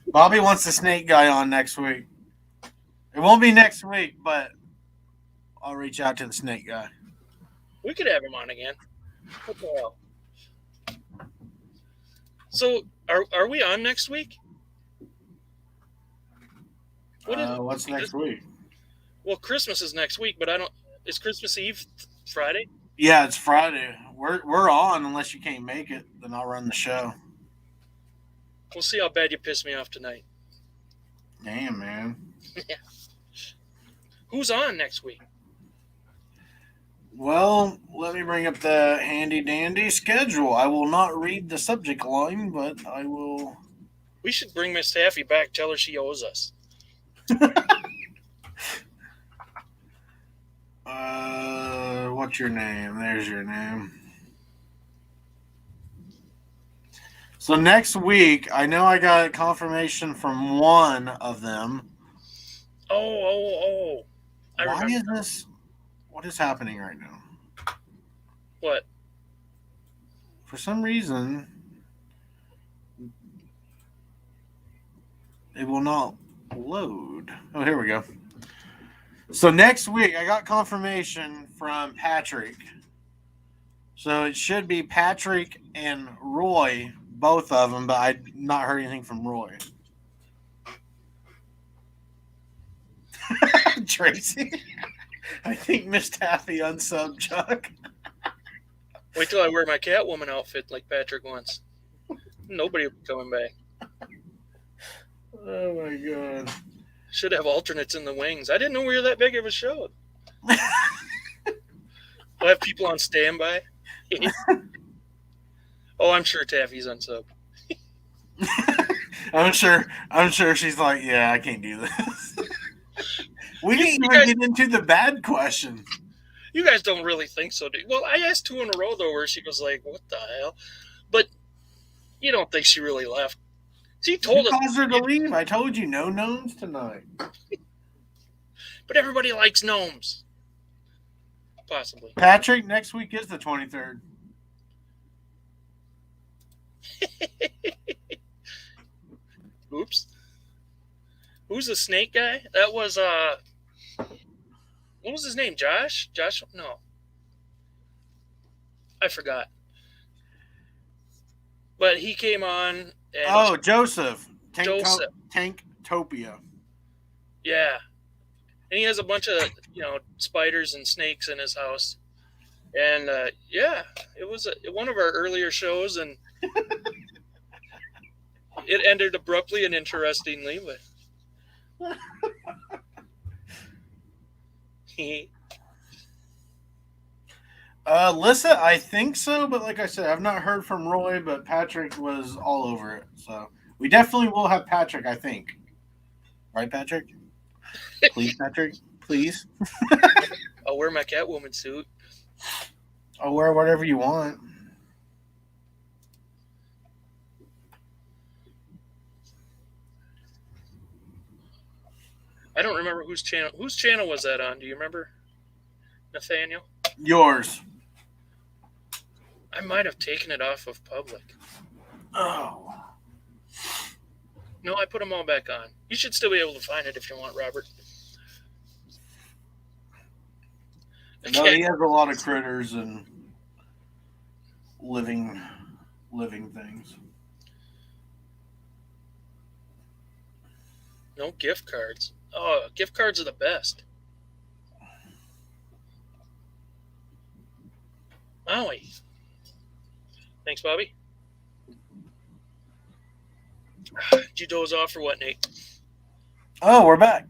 Bobby wants the snake guy on next week. It won't be next week, but I'll reach out to the snake guy. We could have him on again. What the hell? So, are we on next week? What's next week? Well, Christmas is next week, but is Christmas Eve Friday? Yeah, it's Friday. We're on unless you can't make it. Then I'll run the show. We'll see how bad you piss me off tonight. Damn, man. Yeah. Who's on next week? Well, let me bring up the handy dandy schedule. I will not read the subject line, but I will. We should bring Ms Taffy back. Tell her she owes us. What's your name? There's your name. So next week, I know I got confirmation from one of them. Oh. Why is this? What is happening right now? What? For some reason, it will not load. Oh, here we go. So next week, I got confirmation from Patrick. So it should be Patrick and Roy, both of them, but I've not heard anything from Roy. Tracy, I think Ms Taffy unsubbed Chuck. Wait till I wear my Catwoman outfit like Patrick wants. Nobody will be coming back. Oh my god. Should have alternates in the wings. I didn't know we were that big of a show. We'll have people on standby. Oh, I'm sure Taffy's unsubbed. I'm sure she's like, yeah, I can't do this. We didn't even get into the bad question. You guys don't really think so, do you? Well, I asked 2 in a row, though, where she was like, what the hell? But you don't think she really left. She told us. Caused her to leave. I told you, no gnomes tonight. But everybody likes gnomes. Possibly. Patrick, next week is the 23rd. Oops. Who's the snake guy? That was, what was his name? Josh? Josh? No. I forgot. But he came on. And Joseph. Joseph. Tanktopia. Yeah. And he has a bunch of, spiders and snakes in his house. And, it was one of our earlier shows, and it ended abruptly and interestingly, but... Lissa, I think so, but like I said, I've not heard from Roy, but Patrick was all over it. So we definitely will have Patrick, I think. Right, Patrick? Please, Patrick. Please. I'll wear my Catwoman suit. I'll wear whatever you want. I don't remember whose channel was that on. Do you remember, Nathaniel? Yours. I might have taken it off of public. Oh. No, I put them all back on. You should still be able to find it if you want, Robert. No, he has a lot of critters and living things. No gift cards. Oh, gift cards are the best. Maui. Thanks, Bobby. Did you doze off or what, Nate? Oh, we're back.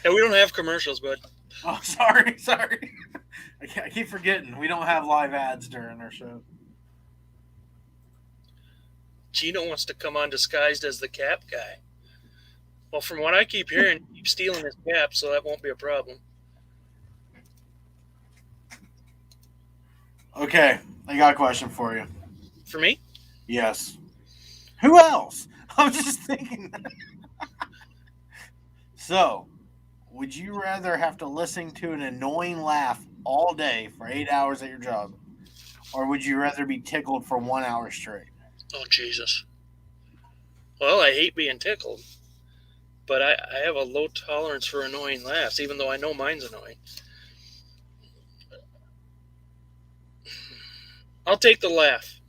Yeah, we don't have commercials, bud. Oh, sorry. I keep forgetting. We don't have live ads during our show. Gino wants to come on disguised as the cap guy. Well, from what I keep hearing, he keeps stealing his cap, so that won't be a problem. Okay, I got a question for you. For me? Yes. Who else? I was just thinking that. So, would you rather have to listen to an annoying laugh all day for 8 hours at your job? Or would you rather be tickled for 1 hour straight? Oh, Jesus. Well, I hate being tickled. But I have a low tolerance for annoying laughs, even though I know mine's annoying. I'll take the laugh.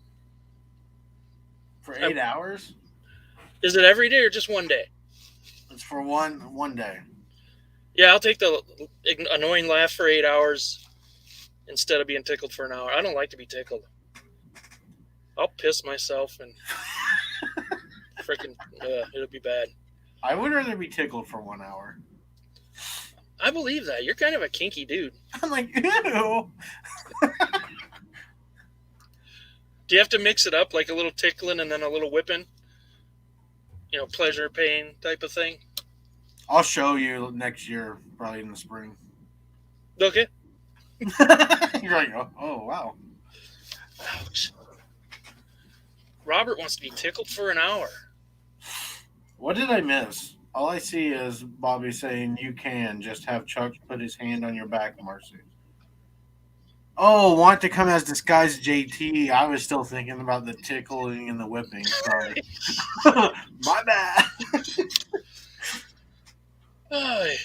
For 8 hours? Is it every day or just one day? It's for one day. Yeah, I'll take the annoying laugh for 8 hours instead of being tickled for an hour. I don't like to be tickled. I'll piss myself and freaking it'll be bad. I would rather be tickled for 1 hour. I believe that. You're kind of a kinky dude. I'm like, ew. Do you have to mix it up, like a little tickling and then a little whipping? Pleasure, pain type of thing? I'll show you next year, probably in the spring. Okay. You're like, oh, wow. Ouch. Robert wants to be tickled for an hour. What did I miss? All I see is Bobby saying, you can just have Chuck put his hand on your back, Marcy. Oh, want to come as disguised JT. I was still thinking about the tickling and the whipping. Sorry. My bad. Ay.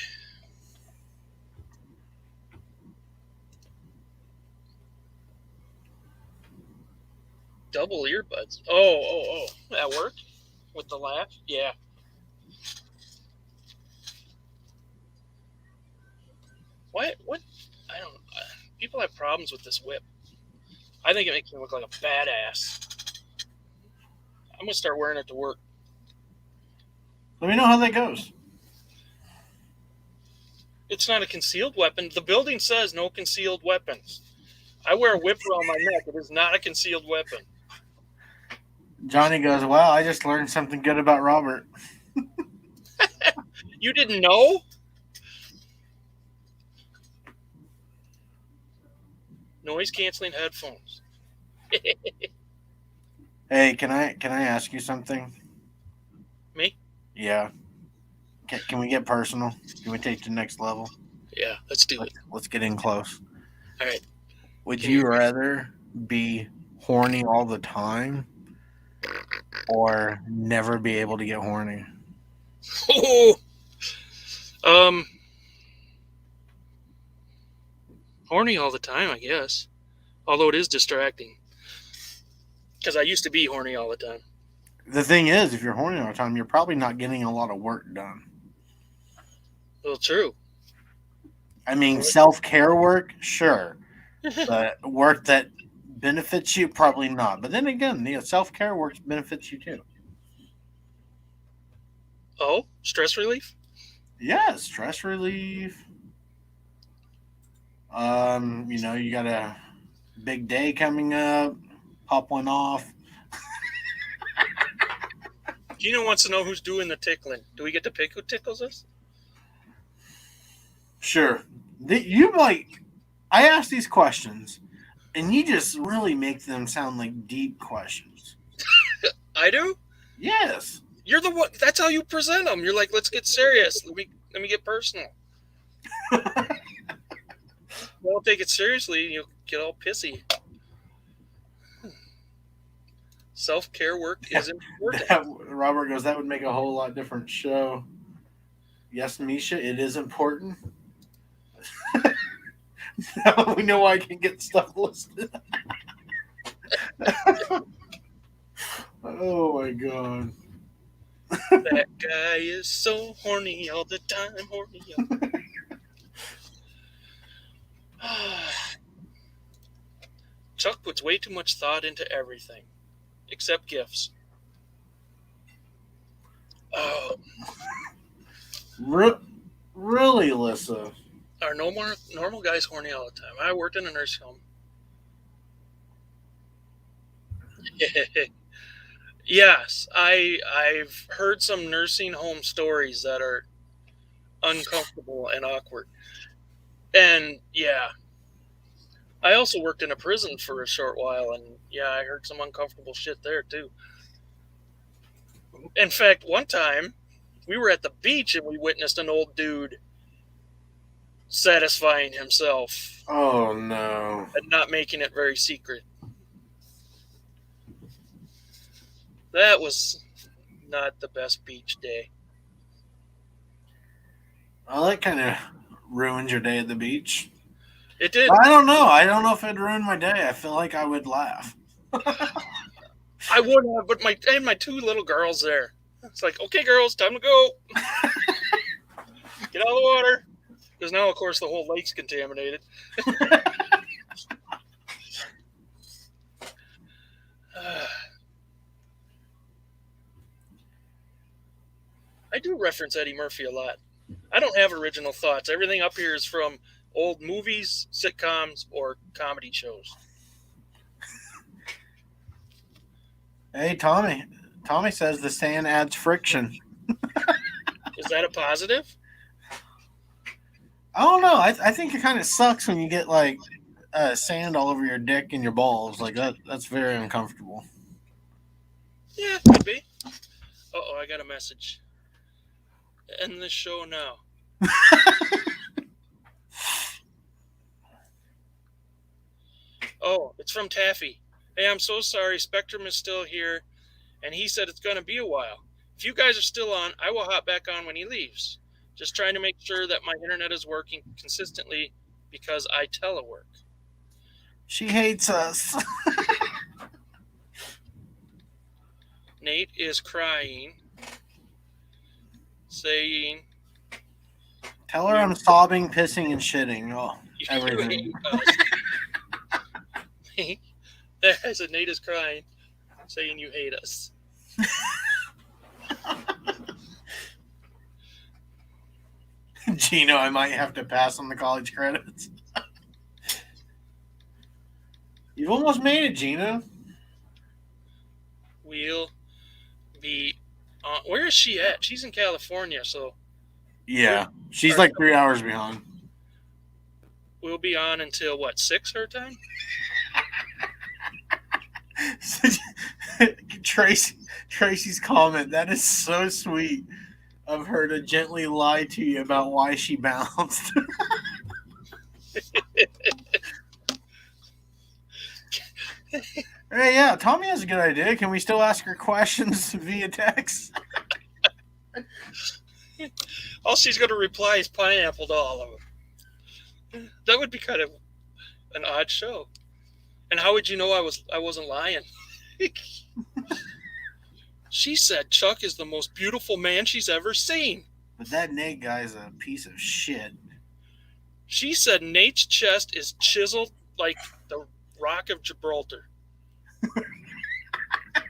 Double earbuds. Oh. At work? With the laugh? Yeah. What? I don't. People have problems with this whip. I think it makes me look like a badass. I'm gonna start wearing it to work. Let me know how that goes. It's not a concealed weapon. The building says no concealed weapons. I wear a whip around my neck. It is not a concealed weapon. Johnny goes, wow, I just learned something good about Robert. You didn't know? Noise canceling headphones. Hey, can I ask you something? Me? Yeah. Can we get personal? Can we take to the next level? Yeah, let's do it. Let's get in close. All right. Would you rather be horny all the time or never be able to get horny? Oh. Horny all the time, I guess. Although it is distracting. Because I used to be horny all the time. The thing is, if you're horny all the time, you're probably not getting a lot of work done. Well, true. I mean, self-care work, sure. But work that benefits you, probably not. But then again, self-care work benefits you too. Oh, stress relief? Yeah, stress relief. You got a big day coming up. Pop one off. Gino wants to know who's doing the tickling. Do we get to pick who tickles us? Sure. I ask these questions, and you just really make them sound like deep questions. I do? Yes. You're the one. That's how you present them. You're like, let's get serious. Let me get personal. Don't take it seriously. You'll get all pissy. Self-care work is important. Robert goes, that would make a whole lot different show. Yes, Misha, it is important. Now we know I can get stuff listed. Oh my god. That guy is so horny all the time. Horny all the time. Chuck puts way too much thought into everything, except gifts. Oh. Really, Alyssa? Are no more normal guys horny all the time? I worked in a nursing home. Yes, I've heard some nursing home stories that are uncomfortable and awkward. And yeah, I also worked in a prison for a short while, and yeah, I heard some uncomfortable shit there too. In fact, one time we were at the beach and we witnessed an old dude satisfying himself. Oh no. And not making it very secret. That was not the best beach day. Well, that kind of ruined your day at the beach. It did. I don't know. I don't know if it'd ruin my day. I feel like I would laugh. I would have, but I had my two little girls there. It's like, okay, girls, time to go. Get out of the water. Because now, of course, the whole lake's contaminated. I do reference Eddie Murphy a lot. I don't have original thoughts. Everything up here is from old movies, sitcoms, or comedy shows. Hey, Tommy. Tommy says the sand adds friction. Is that a positive? I don't know. I think it kind of sucks when you get like sand all over your dick and your balls. Like that's very uncomfortable. Yeah, could be. Uh-oh, I got a message. End this show now. Oh, it's from Taffy. Hey, I'm so sorry. Spectrum is still here, and he said it's going to be a while. If you guys are still on, I will hop back on when he leaves. Just trying to make sure that my internet is working consistently because I telework. She hates us. Nate is crying, saying... Tell her I'm sobbing, pissing, and shitting. Oh, You everything. hate us. I said Nate is crying, saying you hate us. Gino, I might have to pass on the college credits. You've almost made it, Gino. We'll be on. Where is she at? She's in California, so Yeah, she's like 3 hours behind. we'll be on until what, 6 her time? Tracy's comment, that is so sweet of her to gently lie to you about why she bounced. Hey, yeah, Tommy has a good idea. Can we still ask her questions via text? All she's going to reply is pineapple to all of them. That would be kind of an odd show. And how would you know I wasn't lying? She said Chuck is the most beautiful man she's ever seen. But that Nate guy's a piece of shit. She said Nate's chest is chiseled like the Rock of Gibraltar.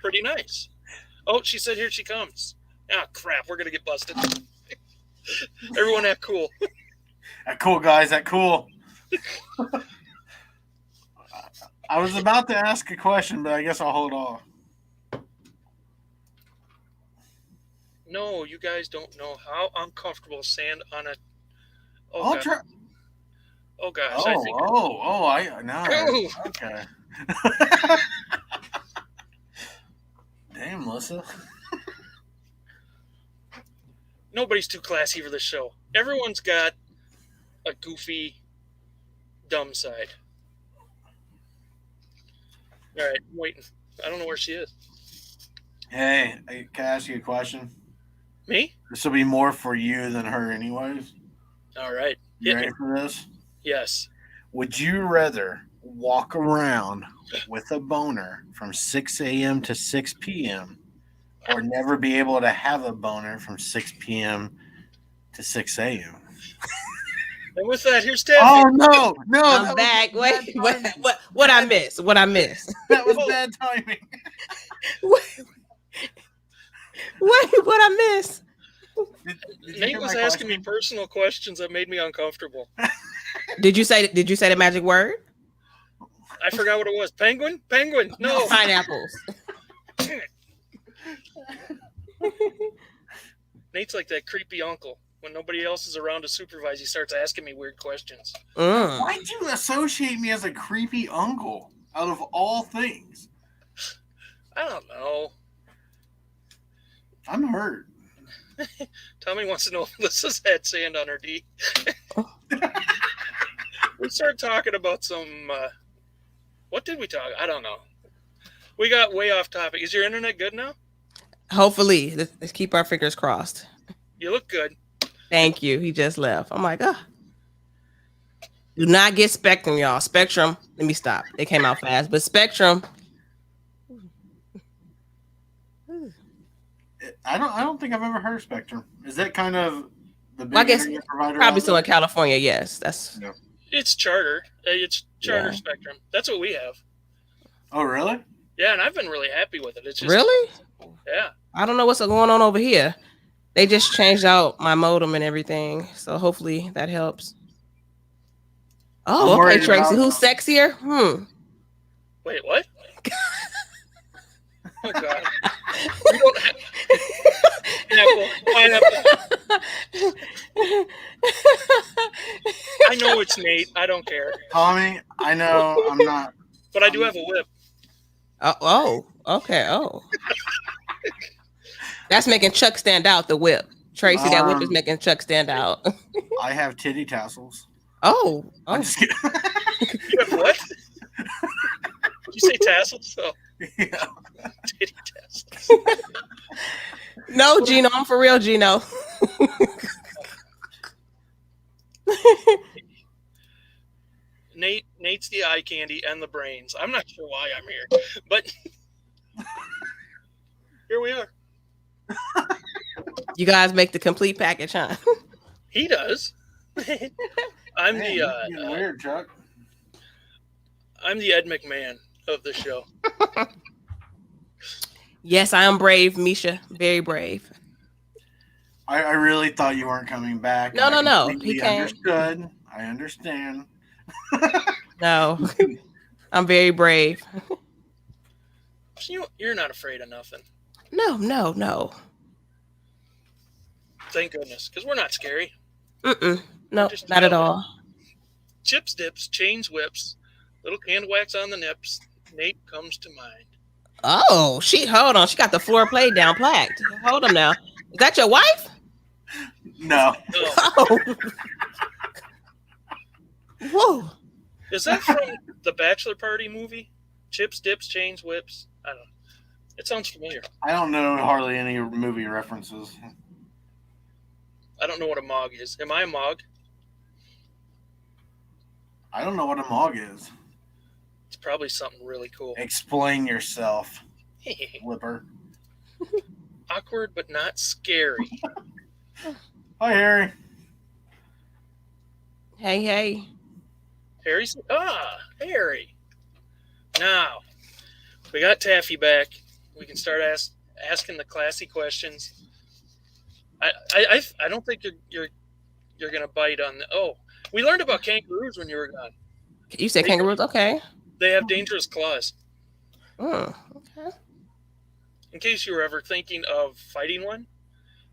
Pretty nice. Oh, she said here she comes. Ah, crap, we're going to get busted. Everyone act cool. That cool, guys. That cool. I was about to ask a question, but I guess I'll hold off. No, you guys don't know how uncomfortable sand on a... Oh, I'll God. try. Oh, gosh. I think... I know. Oh. Okay. Damn, Melissa. Nobody's too classy for this show. Everyone's got a goofy, dumb side. All right, I'm waiting. I don't know where she is. Hey, can I ask you a question? Me? This will be more for you than her, anyways. All right. You Hit ready me. for this? Yes. Would you rather walk around with a boner from 6 a.m. to 6 p.m. or never be able to have a boner from 6 p.m. to 6 a.m.? And with that, here's Taffy. Oh, no. I'm back. Wait, what I miss? What I miss? That was bad timing. What I miss? Did you Nate hear was my asking me question? personal questions that made me uncomfortable. Did you say the magic word? I forgot what it was. Penguin? Penguin. No. Pineapples. Nate's like that creepy uncle. When nobody else is around to supervise, he starts asking me weird questions. Why'd you associate me as a creepy uncle out of all things? I don't know. I'm hurt. Tommy wants to know if Melissa's had sand on her D. We started talking about some... what did we talk? I don't know. We got way off topic. Is your internet good now? Hopefully. Let's keep our fingers crossed. You look good. Thank you. He just left. I'm like, oh. Do not get Spectrum, y'all. Spectrum. Let me stop. It came out fast. But Spectrum. I don't think I've ever heard of Spectrum. Is that kind of the big I guess internet provider? probably out still there? in California. Yes. That's It's Charter. It's Charter Yeah. Spectrum. That's what we have. Oh, really? Yeah, and I've been really happy with it. It's just really. Yeah. I don't know what's going on over here. They just changed out my modem and everything, so hopefully that helps. Oh, I'm okay, worried Tracy. about- Who's sexier? Wait, what? Oh God! You don't have... Pineapple. I know it's Nate. I don't care. Tommy, I know I'm not. But I do have a whip. Okay. Oh, that's making Chuck stand out. The whip, Tracy. That whip is making Chuck stand out. I have titty tassels. Oh. I'm just kidding. You have what? Did you say tassels? Oh, Yeah. titty tassels. No, Gino. I'm for real, Gino. Nate's the eye candy and the brains. I'm not sure why I'm here, but here we are. You guys make the complete package, huh? He does. I'm Man, the you're getting weird, Chuck. I'm the Ed McMahon of the show. Yes, I am brave, Misha. Very brave. I really thought you weren't coming back. No. I He came. understood. I understand. No, I'm very brave. You're not afraid of nothing. No. Thank goodness, because we're not scary. No, Just not at all. Chips, dips, chains, whips, little canned wax on the nips. Nate comes to mind. Oh, hold on. She got the floor play down plaqued. Hold on now. Is that your wife? No. Oh. Whoa. Is that from the Bachelor Party movie? Chips, dips, chains, whips. I don't know. It sounds familiar. I don't know hardly any movie references. I don't know what a mog is. Am I a mog? I don't know what a mog is. It's probably something really cool. Explain yourself, Flipper. Awkward but not scary. Hi, Harry. Hey. Harry. Now, we got Taffy back. We can start asking the classy questions. I don't think you're gonna bite on the. Oh, we learned about kangaroos when you were gone. You said kangaroos? Okay. They have dangerous claws. Okay. In case you were ever thinking of fighting one,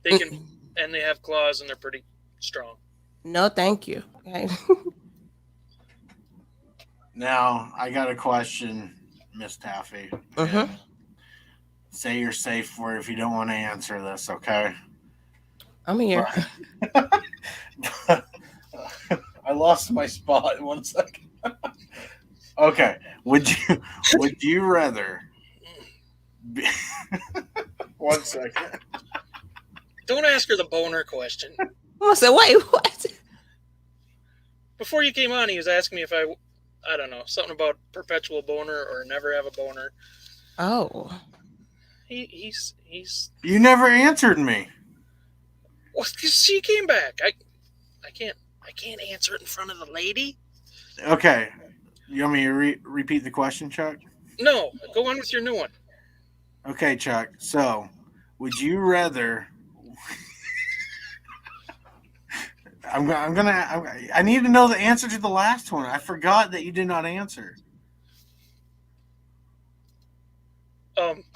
they can, and they have claws and they're pretty strong. No, thank you. Okay. Now, I got a question, Ms Taffy. Say you're safe for it if you don't want to answer this, okay? I'm here. I lost my spot in 1 second. Okay. Would you rather be 1 second. Don't ask her the boner question. I said, wait, what? Before you came on, he was asking me if I don't know, something about perpetual boner or never have a boner. Oh. He's. You never answered me. Well, she came back. I can't answer it in front of the lady. Okay. You want me to repeat the question, Chuck? No, go on with your new one. Okay, Chuck. So, would you rather? I need to know the answer to the last one. I forgot that you did not answer.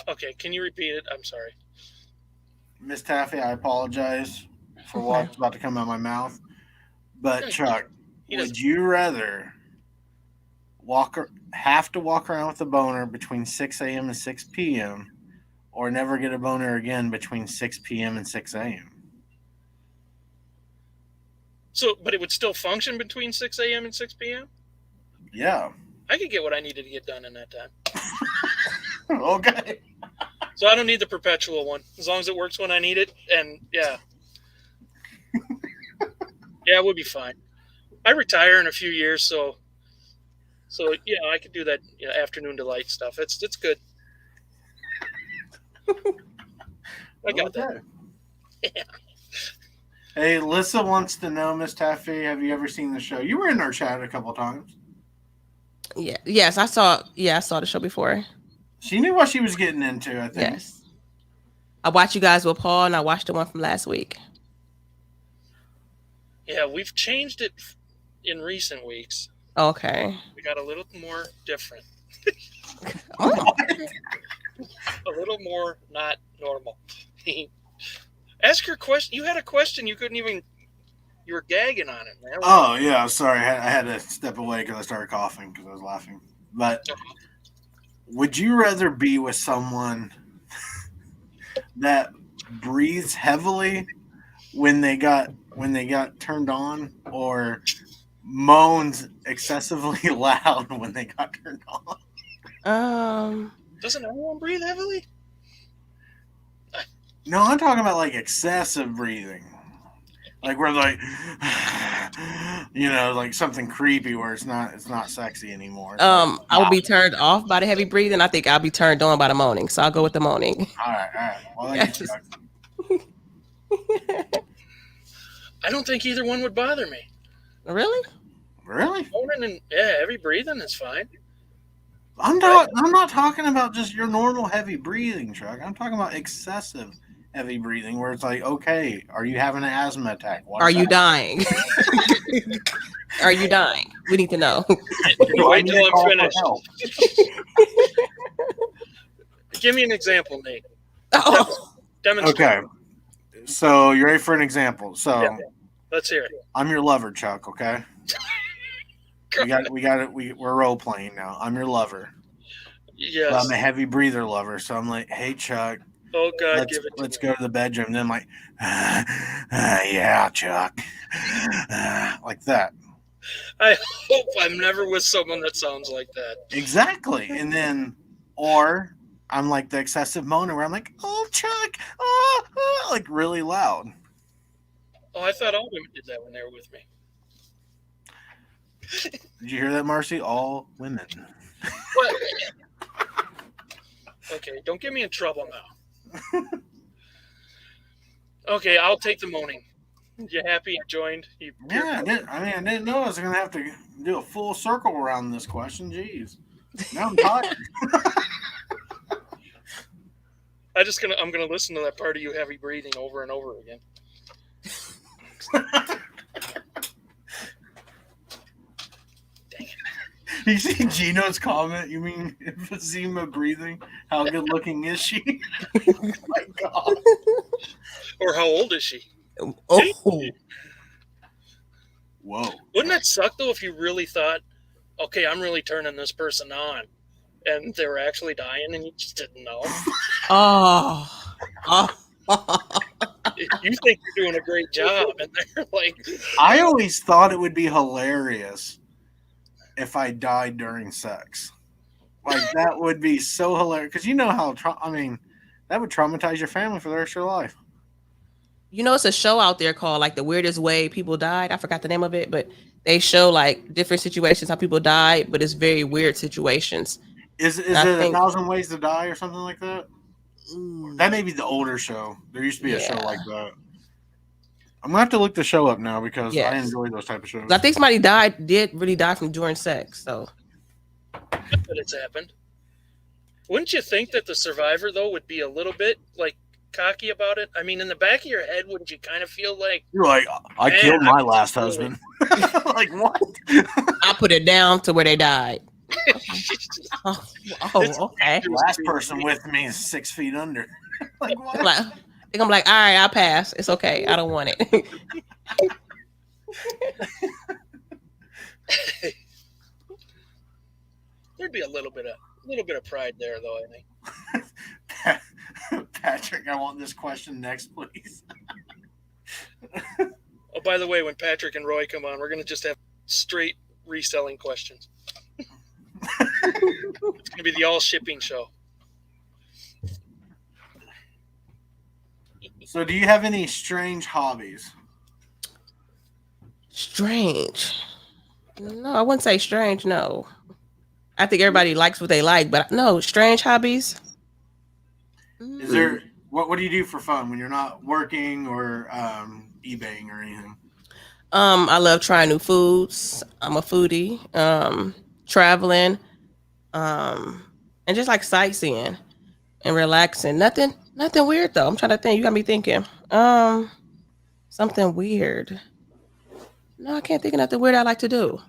Okay, can you repeat it? I'm sorry. Ms Taffy, I apologize for what's about to come out of my mouth. But Chuck, would you rather have to walk around with a boner between 6 a.m. and 6 p.m. or never get a boner again between 6 p.m. and 6 a.m.? So, but it would still function between 6 a.m. and 6 p.m.? Yeah. I could get what I needed to get done in that time. Okay. So I don't need the perpetual one, as long as it works when I need it. And yeah. Yeah, it would be fine. I retire in a few years, so yeah, I could do that afternoon delight stuff. It's good. I got that. Yeah. Hey, Lissa wants to know, Ms Taffy, have you ever seen the show? You were in our chat a couple times. Yeah. Yes, I saw the show before. She knew what she was getting into, I think. Yes. I watched you guys with Paul, and I watched the one from last week. Yeah, we've changed it in recent weeks. Okay. We got a little more different. Oh. A little more not normal. Ask your question. You had a question. You couldn't even. You were gagging on it, man. Oh yeah, sorry. I had to step away because I started coughing because I was laughing. But would you rather be with someone that breathes heavily when they got turned on, or moans excessively loud when they got turned on? Doesn't everyone breathe heavily? No, I'm talking about like excessive breathing. Like we're like, like something creepy where it's not sexy anymore. I would be turned off by the heavy breathing. I think I'll be turned on by the moaning. So I'll go with the moaning. All right. Well, Yes. I don't think either one would bother me. Really? Really? Moaning and heavy breathing is fine. I'm not talking about just your normal heavy breathing, Chuck. I'm talking about excessive heavy breathing where it's like, okay, are you having an asthma attack? Are you dying? Are you dying? We need to know. Wait till I'm finished. Give me an example, Nate. Oh. Demonstrate. Okay. So you ready for an example? So Yeah. Let's hear it. I'm your lover, Chuck. Okay. We're role playing now. I'm your lover. Yes. But I'm a heavy breather lover, so I'm like, hey, Chuck. Oh God, let's go to the bedroom. Then I'm like, yeah, Chuck, like that. I hope I'm never with someone that sounds like that. Exactly. And then, or I'm like the excessive moaner where I'm like, oh, Chuck, like really loud. Oh, I thought all women did that when they were with me. Did you hear that, Marcy? All women. What? Okay, don't get me in trouble now. Okay, I'll take the moaning. You happy you joined? Yeah, I didn't know I was going to have to do a full circle around this question. Jeez. Now I'm tired. I'm gonna listen to that part of you heavy breathing over and over again. You see Gino's comment? You mean emphysema breathing? How good looking is she? Oh my God. Or how old is she? Oh. Whoa. Wouldn't that suck though if you really thought, okay, I'm really turning this person on, and they were actually dying and you just didn't know? Oh. You think you're doing a great job, and they're like... I always thought it would be hilarious if I died during sex. Like, that would be so hilarious. Because you know how, that would traumatize your family for the rest of your life. You know, it's a show out there called like The Weirdest Way People Died. I forgot the name of it, but they show like different situations how people died, but it's very weird situations. Is it 1,000 Ways to Die or something like that? That may be the older show. There used to be a show like that. I'm gonna have to look the show up now because I enjoy those type of shows. I think somebody did really die from during sex. So, but it's happened. Wouldn't you think that the survivor though would be a little bit like cocky about it? I mean, in the back of your head, wouldn't you kind of feel like you're like, I killed my last husband? Like what? I put it down to where they died. Okay. The last person with me is 6 feet under. Like what? I'm like, all right, I'll pass. It's okay. I don't want it. There'd be a little bit of pride there, though. I think. Patrick, I want this question next, please. Oh, by the way, when Patrick and Roy come on, we're gonna just have straight reselling questions. It's gonna be the all shipping show. So, do you have any strange hobbies? Strange? No, I wouldn't say strange. No, I think everybody likes what they like, but no strange hobbies. Is there? What do you do for fun when you're not working or eBaying or anything? I love trying new foods. I'm a foodie. Traveling, and just like sightseeing and relaxing. Nothing Nothing weird though. I'm trying to think. You got me thinking. Something weird. No, I can't think of nothing weird I like to do.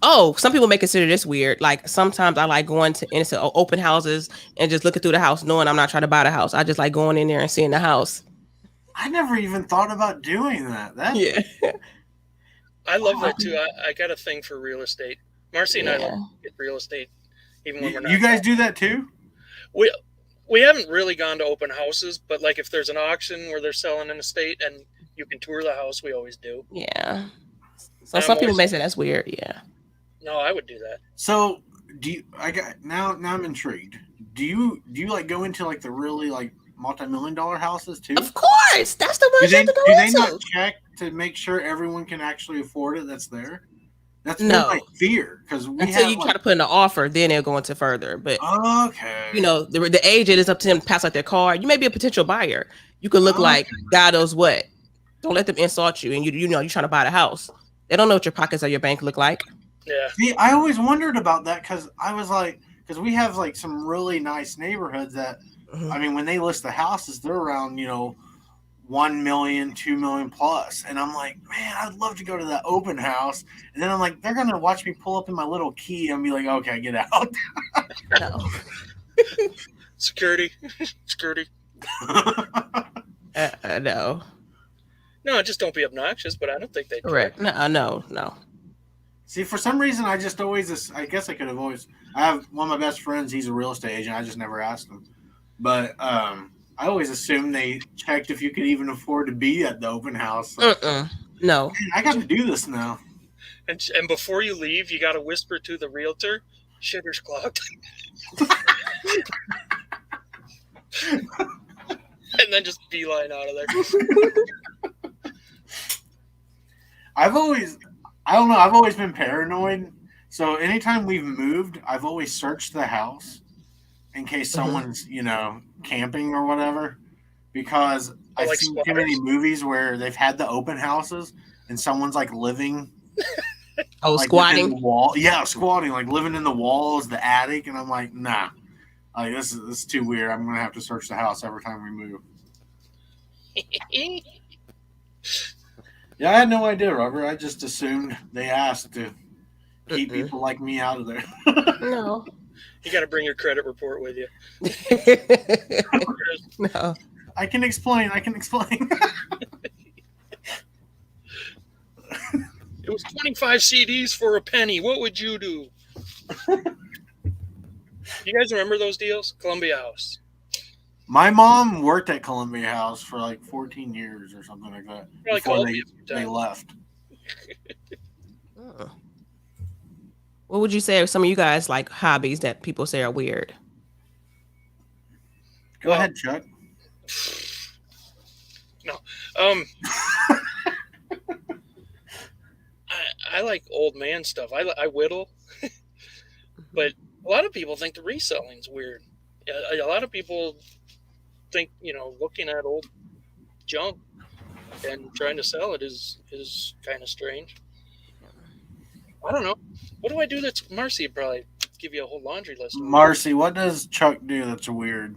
Oh, some people may consider this weird. Like sometimes I like going to innocent open houses and just looking through the house, knowing I'm not trying to buy the house. I just like going in there and seeing the house. I never even thought about doing that. Yeah. I love that too. I got a thing for real estate. Marcy and I Yeah. love to get real estate, even when we're not. You guys do that too? We haven't really gone to open houses, but like if there's an auction where they're selling an estate and you can tour the house, we always do. Yeah. So some people may say that's weird. Yeah. No, I would do that. So do you? Now I'm intrigued. Do you like go into like the really like multi-million-dollar houses too? Of course, that's the one. Do they not into. check to make sure everyone can actually afford it? That's there. That's No. my fear because we Until have you try to put in an offer, then they'll go into further. But okay, you know, the agent is up to them to pass out their card. You may be a potential buyer. You could look like God knows what. Don't let them insult you, and you know you're trying to buy the house. They don't know what your pockets or your bank look like. Yeah. See, I always wondered about that because I was like, because we have like some really nice neighborhoods that, I mean, when they list the houses, they're around, 1 million, 2 million plus. And I'm like, man, I'd love to go to that open house. And then I'm like, they're going to watch me pull up in my little key and be like, okay, get out. No. Security. No. No, just don't be obnoxious, but I don't think they Correct. No. See, for some reason, I just always, I guess I could have always, I have one of my best friends, he's a real estate agent. I just never asked him. But I always assumed they checked if you could even afford to be at the open house. So, No. man, I got to do this now. And before you leave, you got to whisper to the realtor, "Shitter's clogged," and then just beeline out of there. I've always been paranoid. So anytime we've moved, I've always searched the house in case someone's, camping or whatever. Because I've like seen squatters. too many movies where they've had the open houses and someone's like living. Oh, like, squatting. within the wall. Yeah, squatting, like living in the walls, the attic, and I'm like, nah. Like this is too weird. I'm gonna have to search the house every time we move. Yeah, I had no idea, Robert. I just assumed they asked to keep people like me out of there. No. You got to bring your credit report with you. No. I can explain. It was 25 CDs for a penny. What would you do? You guys remember those deals? Columbia House. My mom worked at Columbia House for like 14 years or something like that Probably before called they left. Oh. What would you say are some of you guys like hobbies that people say are weird? Go ahead, Chuck. No. I like old man stuff. I whittle. But a lot of people think the reselling's weird. A lot of people think, looking at old junk and trying to sell it is kind of strange. I don't know. What do I do that's Marcy would probably give you a whole laundry list. Marcy, what does Chuck do that's weird?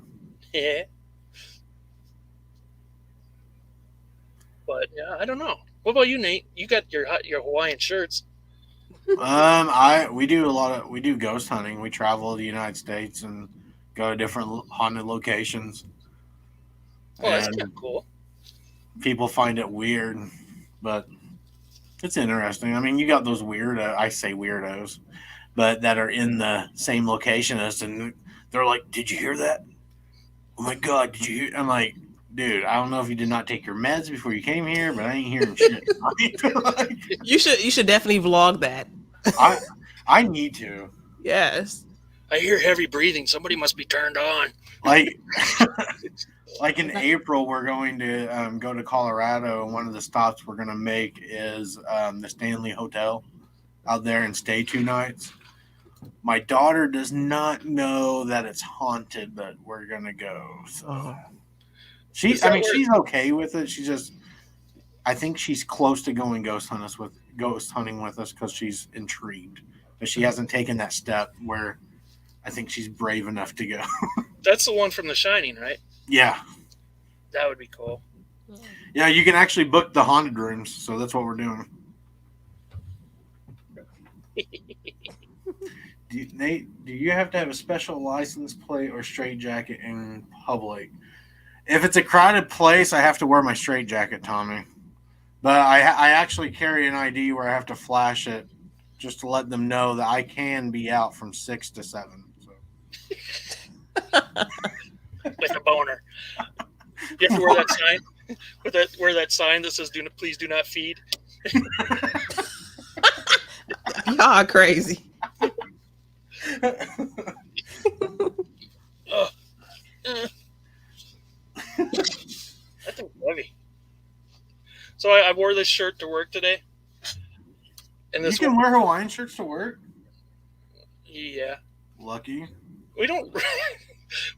Yeah. But yeah, I don't know. What about you, Nate? You got your Hawaiian shirts. We do ghost hunting. We travel the United States and go to different haunted locations. Oh, that's kind of cool. People find it weird, but it's interesting. I mean, you got those weirdos, but that are in the same location as, and they're like, "Did you hear that? Oh my God, did you hear?" I'm like, dude, I don't know if you did not take your meds before you came here, but I ain't hearing shit. You should definitely vlog that. I need to. Yes. I hear heavy breathing. Somebody must be turned on. Like in April, we're going to go to Colorado, and one of the stops we're going to make is the Stanley Hotel out there and stay 2 nights. My daughter does not know that it's haunted, but we're going to go. So she's okay with it. She just, I think she's close to going ghost hunting with us because she's intrigued, but she hasn't taken that step where I think she's brave enough to go. That's the one from The Shining, right? Yeah. That would be cool. Yeah, you can actually book the haunted rooms, so that's what we're doing. Nate, do you have to have a special license plate or straitjacket in public? If it's a crowded place, I have to wear my straitjacket, Tommy. But I actually carry an ID where I have to flash it just to let them know that I can be out from 6 to 7. So. With a boner. You have to wear that sign. Wear that sign that says please do not feed. Y'all are crazy. That thing's heavy. So I wore this shirt to work today. And you can wear Hawaiian shirts to work? Yeah. Lucky. We don't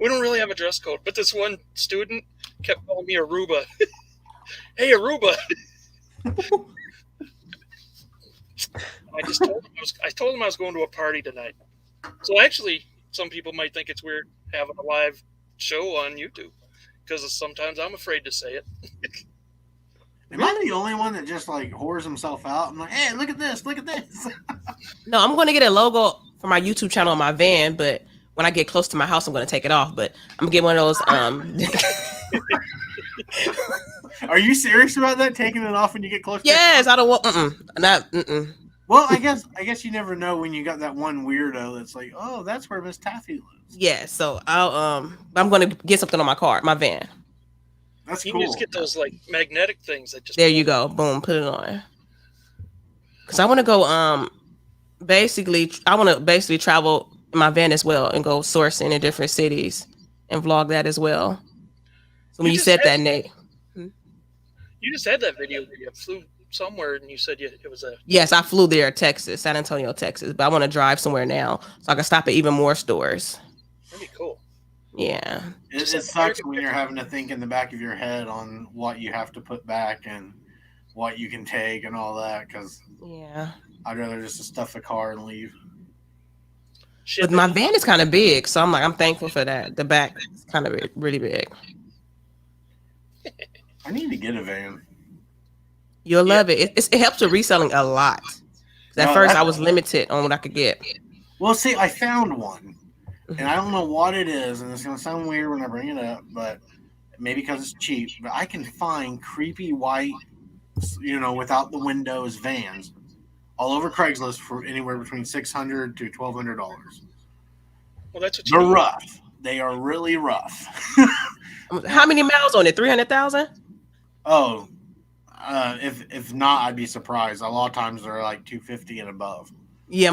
really have a dress code, but this one student kept calling me Aruba. Hey, Aruba. I told him I was going to a party tonight. So actually, some people might think it's weird having a live show on YouTube because sometimes I'm afraid to say it. Am I the only one that just like whores himself out? I'm like, hey, look at this, look at this. No, I'm going to get a logo for my YouTube channel on my van, but when I get close to my house, I'm going to take it off. But I'm going to get one of those. Are you serious about that? Taking it off when you get close? Yes, I don't want. Not. Well, I guess you never know when you got that one weirdo that's like, oh, that's where Ms Taffy lives. Yeah, so I'm going to get something on my car, my van. That's you cool. You just get those like magnetic things that just. There you go. Boom, put it on. Because I want to go. I want to basically travel in my van as well and go sourcing in different cities and vlog that as well. So when you said that, Nate. You just had that video where you flew somewhere and you said it was a. Yes, I flew there, Texas, San Antonio, Texas. But I want to drive somewhere now so I can stop at even more stores. That'd be cool. Yeah. It sucks when you're having to think in the back of your head on what you have to put back and what you can take and all that. Because I'd rather just stuff the car and leave. But my van is kind of big, so I'm thankful for that. The back is kind of really big. I need to get a van. You'll love it. It helps with reselling a lot. At first, I was limited on what I could get. Well, see, I found one, and I don't know what it is, and it's going to sound weird when I bring it up, but maybe because it's cheap. But I can find creepy white, without the windows vans all over Craigslist for anywhere between $600 to $1,200. Well, that's what they're rough. They are really rough. How many miles on it? 300,000? Oh, if not, I'd be surprised. A lot of times they're like 250 and above. Yeah,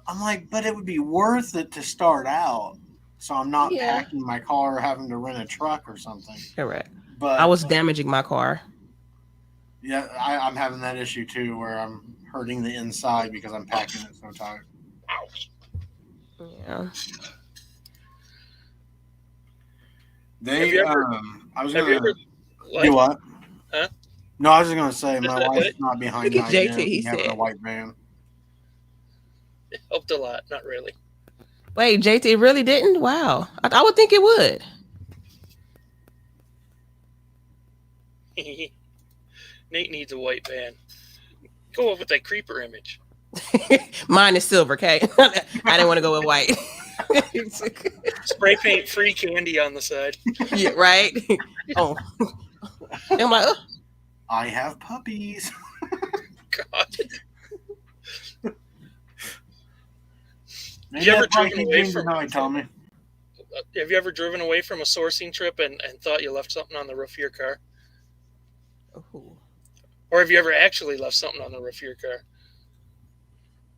I'm like, but it would be worth it to start out, so I'm not packing my car or having to rent a truck or something. Correct. But I was damaging my car. Yeah, I'm having that issue too, where I'm hurting the inside because I'm packing it so tight. Ouch. Yeah. I was gonna do what? Huh? No, I was just gonna say my wife's not behind Look at the JT, idea he of having said. a white van. It helped a lot. Not really. Wait, JT really didn't? Wow. I would think it would. Nate needs a white van. Go up with that creeper image. Mine is silver, okay? I didn't want to go with white. Spray paint free candy on the side. Yeah, right? Oh. And I'm like, oh. I have puppies. God. Maybe You ever that's why driven he away came from- tonight, Tommy. Have you ever driven away from a sourcing trip and thought you left something on the roof of your car? Ooh. Or have you ever actually left something on the roof of your car?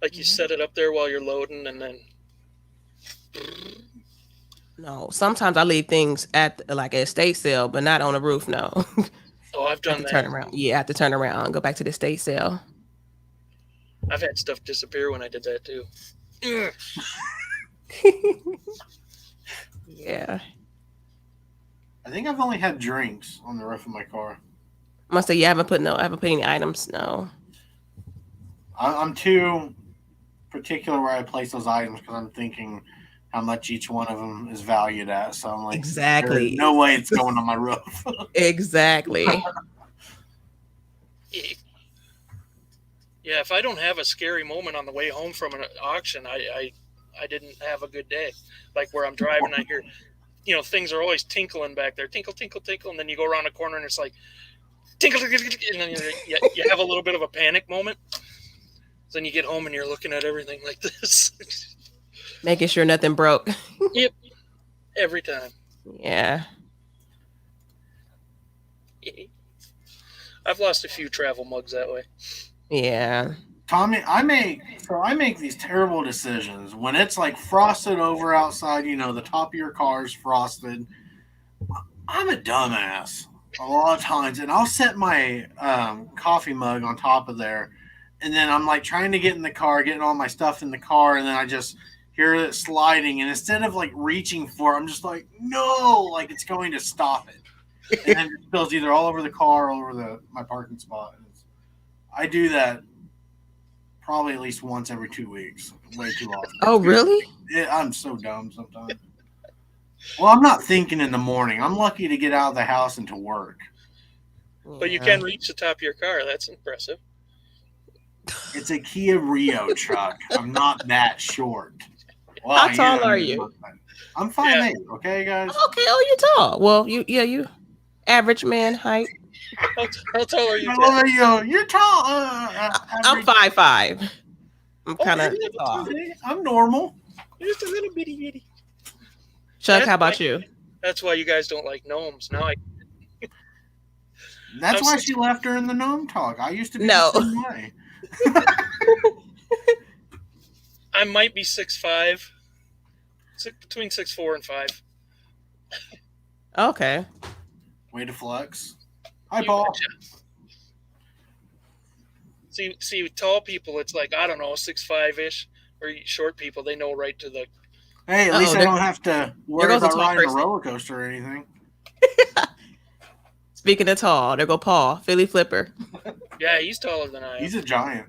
Like you set it up there while you're loading and then... No, sometimes I leave things at like an estate sale, but not on the roof, no. Oh, I've done that. Turn around. Yeah, I have to turn around and go back to the estate sale. I've had stuff disappear when I did that too. Yeah. I think I've only had drinks on the roof of my car. I must say, I haven't put any items, no. I'm too particular where I place those items because I'm thinking, how much each one of them is valued at. So I'm like, Exactly. there's no way it's going on my roof. Exactly. Yeah, if I don't have a scary moment on the way home from an auction, I didn't have a good day. Like where I'm driving, I hear, things are always tinkling back there, tinkle, tinkle, tinkle, and then you go around a corner and it's like tinkle, tinkle, tinkle, and then you have a little bit of a panic moment. Then you get home and you're looking at everything like this, Making sure nothing broke. Yep, every time. Yeah. I've lost a few travel mugs that way. Yeah. Tommy, I make these terrible decisions when it's like frosted over outside. The top of your car is frosted. I'm a dumbass a lot of times, and I'll set my coffee mug on top of there, and then I'm like trying to get in the car, getting all my stuff in the car, and then I just hear it sliding, and instead of like reaching for it, I'm just like, no, like it's going to stop it, and then it spills either all over the car or over my parking spot. I do that probably at least once every 2 weeks. Way too often. Oh, really? I'm so dumb sometimes. Well, I'm not thinking in the morning. I'm lucky to get out of the house and to work. But you can reach the top of your car. That's impressive. It's a Kia Rio truck. I'm not that short. Well, How tall are you? I'm 5'8", okay, guys? Okay, you're tall. Well, you average man height. How tall are you? You're tall. I'm 5'5". I'm kind of tall. I'm normal. Just a little bitty. Chuck, how about you? That's why you guys don't like gnomes. That's why she left her in the gnome talk. I used to be No. the same way. I might be 6'5", between 6'4" and 5". Okay. Way to flex. Hi, Paul. See, tall people, it's like, I don't know, 6'5" or short people, they know right to the. Hey, at least I don't have to worry about riding person. a roller coaster or anything. Speaking of tall, there go Paul, Philly Flipper. Yeah, he's taller than I am. He's a giant.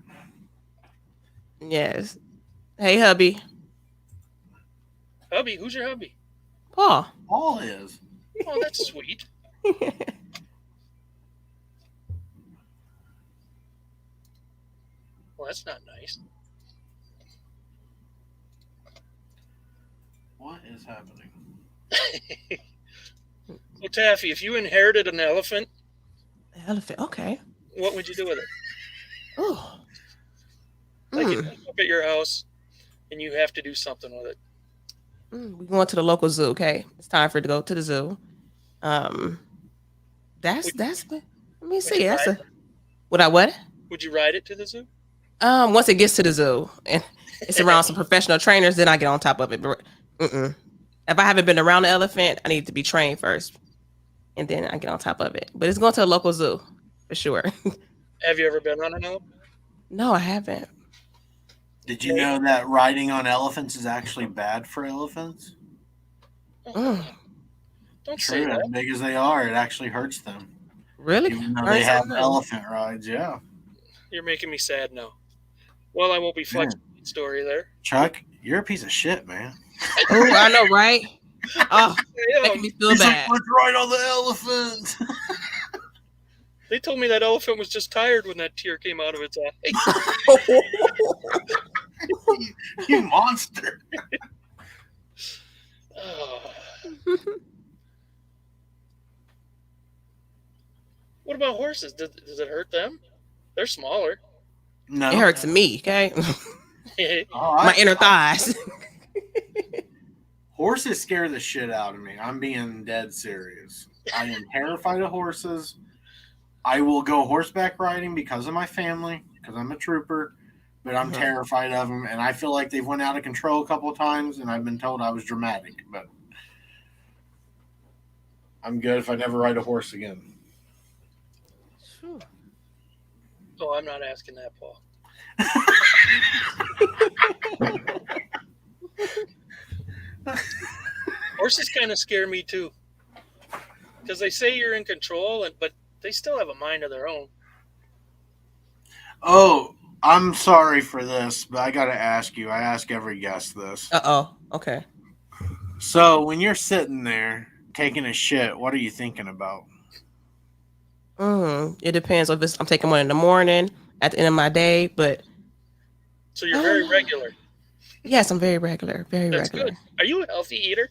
Yes. Hey, hubby. Hubby? Who's your hubby? Paul. Paul is. Oh, that's sweet. Well, that's not nice. What is happening? So, Taffy, if you inherited an elephant, Okay. what would you do with it? Oh. Like it's up at your house, and you have to do something with it. We're going to the local zoo. Okay, it's time for it to go to the zoo. That's. Let me see. That's a. What? Would you ride it to the zoo? Once it gets to the zoo and it's around some professional trainers, then I get on top of it. But if I haven't been around the elephant, I need to be trained first, and then I get on top of it. But it's going to a local zoo for sure. Have you ever been on an elephant? No, I haven't. Did you know that riding on elephants is actually bad for elephants? Don't say True, that. as big as they are, it actually hurts them. Really? Even though they have elephant rides, yeah. You're making me sad now. Well, I won't be flexing the story there. Chuck, you're a piece of shit, man. Oh, I know, right? Oh, making me feel bad. Like, let's ride on the elephant. They told me that elephant was just tired when that tear came out of its eye. You monster. What about horses? Does it hurt them? They're smaller. No. It hurts me, okay? My inner thighs. Horses scare the shit out of me. I'm being dead serious. I am terrified of horses. I will go horseback riding because of my family, because I'm a trooper, but I'm terrified of them, and I feel like they've went out of control a couple of times, and I've been told I was dramatic, but I'm good if I never ride a horse again. Oh, I'm not asking that, Paul. Horses kind of scare me too, because they say you're in control, but they still have a mind of their own. Oh, I'm sorry for this, but I got to ask you. I ask every guest this. Uh-oh. Okay. So when you're sitting there taking a shit, what are you thinking about? It depends if I'm taking one in the morning, at the end of my day, but So you're very regular. yes, I'm very regular, very That's regular. good. Are you a healthy eater?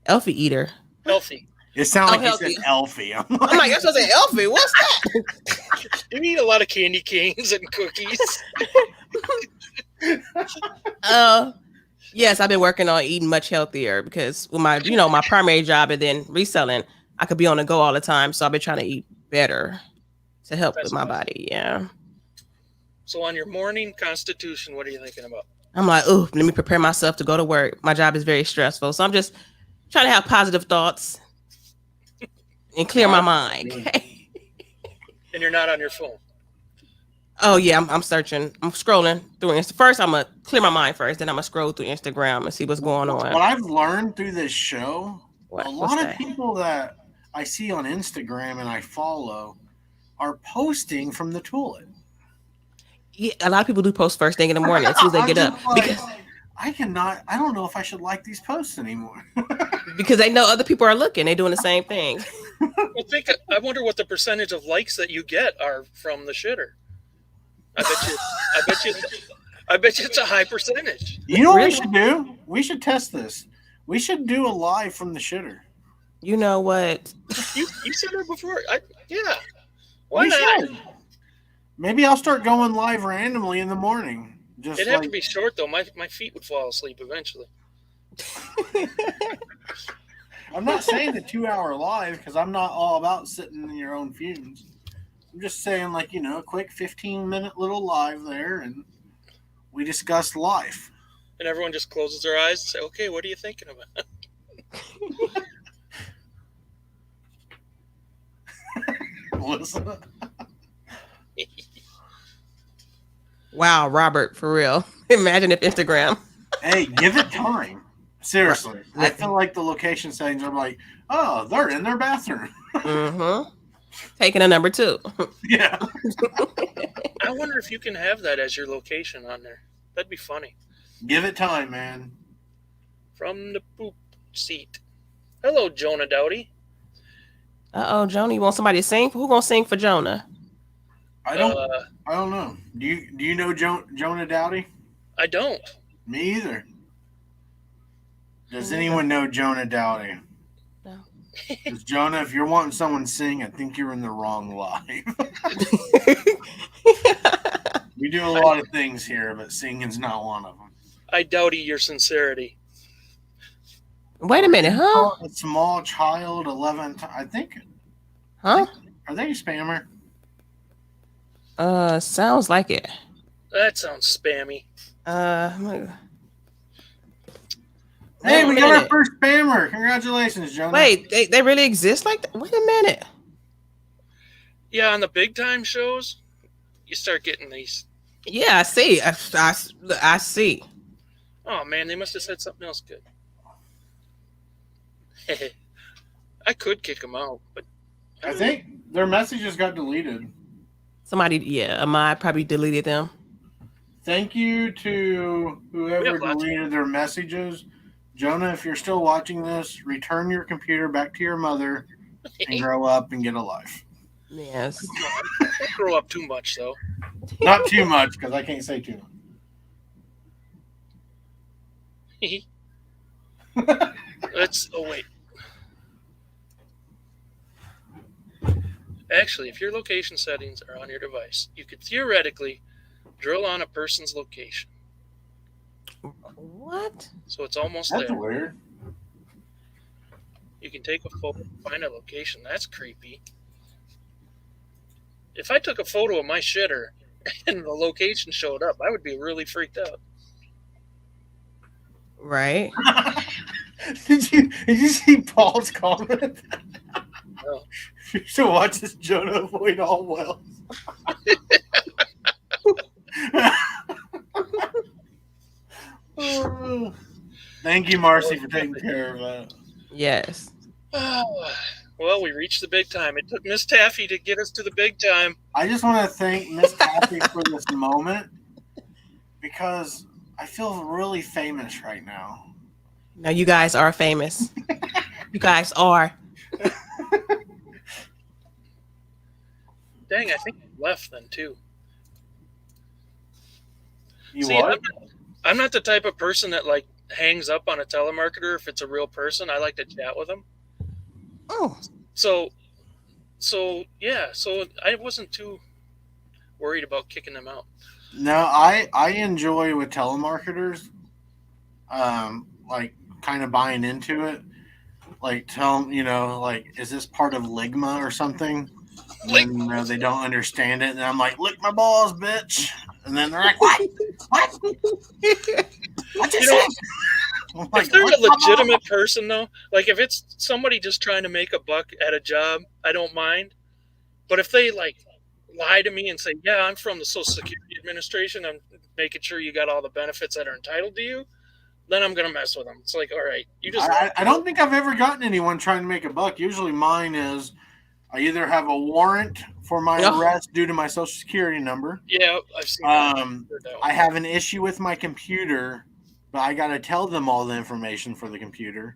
Healthy eater. Healthy. It sounds like healthy. you said Elfie. I'm I'm like, that's what I say, Elfie. What's that? You eat a lot of candy canes and cookies. Yes, I've been working on eating much healthier because with my, my primary job and then reselling, I could be on the go all the time. So I've been trying to eat better to help That's with my awesome. body. Yeah. So on your morning constitution, what are you thinking about? I'm like, oh, let me prepare myself to go to work. My job is very stressful. So I'm just trying to have positive thoughts and clear my mind. And you're not on your phone. Oh yeah, I'm searching. I'm scrolling through Insta. First, I'm gonna clear my mind first. Then I'm gonna scroll through Instagram and see what's going on. What I've learned through this show, What's a lot of that? people that I see on Instagram and I follow are posting from the toilet. Yeah, a lot of people do post first thing in the morning as soon as they get up because I don't know if I should like these posts anymore. because they know other people are looking. They're doing the same thing. Well, I wonder what the percentage of likes that you get are from the shitter. I bet you it's a high percentage. You know what we should do? We should test this. We should do a live from the shitter. You know what? You said it before. Yeah. Why We not? should. Maybe I'll start going live randomly in the morning. Just It'd have to be short though. My feet would fall asleep eventually. I'm not saying the 2-hour live because I'm not all about sitting in your own fumes. I'm just saying, like, a quick 15-minute little live there, and we discuss life. And everyone just closes their eyes and say, okay, what are you thinking about? Listen. Wow, Robert, for real. Imagine if Instagram. Hey, give it time. Seriously. I feel like the location settings are like, oh, they're in their bathroom. Mm-hmm. Taking a number 2. Yeah. I wonder if you can have that as your location on there. That'd be funny. Give it time, man. From the poop seat. Hello, Jonah Dowdy. Jonah, you want somebody to sing? Who gonna sing for Jonah? I don't know. Do you know Jonah Dowdy? I don't. Me either. Does anyone know Jonah Dowdy? No. Because Jonah, if you're wanting someone to sing, I think you're in the wrong live. We do a lot of things here, but singing's not one of them. I doubt your sincerity. Wait a minute, huh? A small child, 11, I think. Huh? Are they a spammer? Sounds like it. That sounds spammy. Hey, we got our first spammer. Congratulations, Jonah. Wait, they really exist like that? Wait a minute. Yeah, on the big time shows, you start getting these. Yeah, I see. I see. Oh man, they must have said something else good. I could kick them out, but I think their messages got deleted. Somebody, Ahmad probably deleted them. Thank you to whoever deleted their messages. Jonah, if you're still watching this, return your computer back to your mother and grow up and get a life. Yes. Don't grow up too much, though. Not too much, because I can't say too much. Wait. Actually, if your location settings are on your device, you could theoretically drill on a person's location. What? So it's almost That's there. weird. You can take a photo, find a location. That's creepy. If I took a photo of my shitter and the location showed up, I would be really freaked out. Right. Did you see Paul's comment? No. You should watch this Jonah avoid all wells. Thank you, Marcy, for taking care of that. Yes. Well, we reached the big time. It took Ms Taffy to get us to the big time. I just want to thank Ms Taffy for this moment because I feel really famous right now. No, you guys are famous. You guys are. Dang, I think I left then too. You See, what? I'm not the type of person that like hangs up on a telemarketer if it's a real person. I like to chat with them. Oh, So yeah, so I wasn't too worried about kicking them out. No, I enjoy with telemarketers, like kind of buying into it. Like tell them, like, is this part of Ligma or something? And then, they don't understand it, and I'm like, lick my balls, bitch. And then they're like, what? What? What you say? I'm like, If they're "Lick a my balls." legitimate person though, like if it's somebody just trying to make a buck at a job, I don't mind. But if they like lie to me and say, "Yeah, I'm from the Social Security Administration. I'm making sure you got all the benefits that are entitled to you," then I'm gonna mess with them. It's like, all right, you just I don't think I've ever gotten anyone trying to make a buck. Usually mine is I either have a warrant for my Ugh. arrest due to my Social Security number. yeah, I've seen that. I have an issue with my computer, but I got to tell them all the information for the computer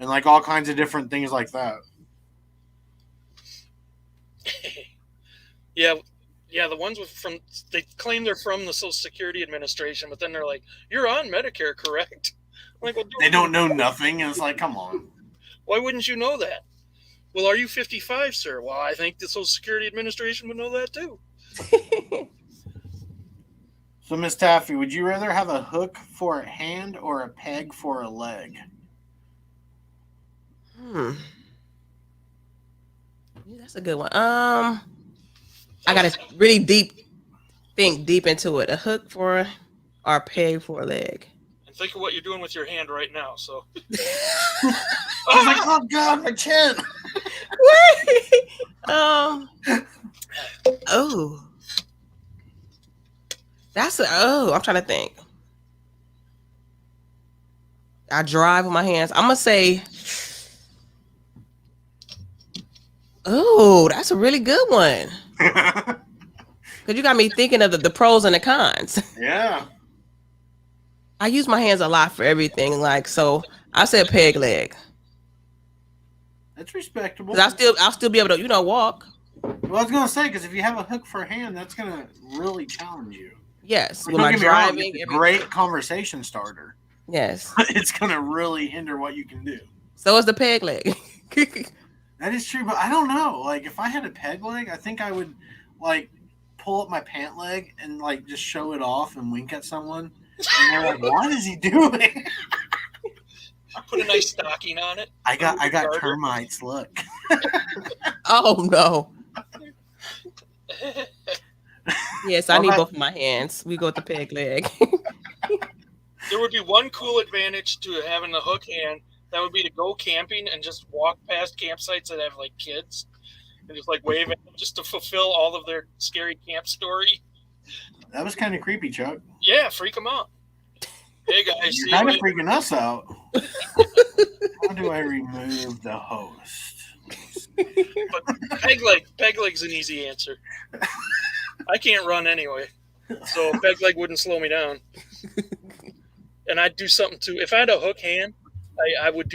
and like all kinds of different things like that. yeah, the ones they claim they're from the Social Security Administration, but then they're like, "You're on Medicare, correct?" I'm like, well, They don't know nothing. And it's like, come on. why wouldn't you know that? Well, are you 55, sir? Well, I think the Social Security Administration would know that too. So, Ms Taffy, would you rather have a hook for a hand or a peg for a leg? That's a good one. I gotta really think deep into it. A hook for or a peg for a leg. And think of what you're doing with your hand right now. So, I was like, oh God, my chin. Oh, I'm trying to think. I drive with my hands. I'm gonna say, oh, that's a really good one. Because you got me thinking of the pros and the cons. Yeah. I use my hands a lot for everything. Like, so I said peg leg. That's respectable. Because I'll still be able to, walk. Well, I was going to say, because if you have a hook for a hand, that's going to really challenge you. Yes. Like, With my don't get me wrong, driving. it's a great conversation starter. Yes. It's going to really hinder what you can do. So is the peg leg. That is true, but I don't know. Like, if I had a peg leg, I think I would, like, pull up my pant leg and, like, just show it off and wink at someone. And they're like, what is he doing? put a nice stocking on it. I got termites, look. Oh, no. Yes, I need both of my hands. We go with the peg leg. There would be one cool advantage to having the hook hand. That would be to go camping and just walk past campsites that have like kids and just like wave at them just to fulfill all of their scary camp story. That was kind of creepy, Chuck. Yeah, freak them out. Hey guys, You're kind of freaking us out. How do I remove the host? But peg leg's an easy answer. I can't run anyway, so peg leg wouldn't slow me down. And I'd do something too. If I had a hook hand, I would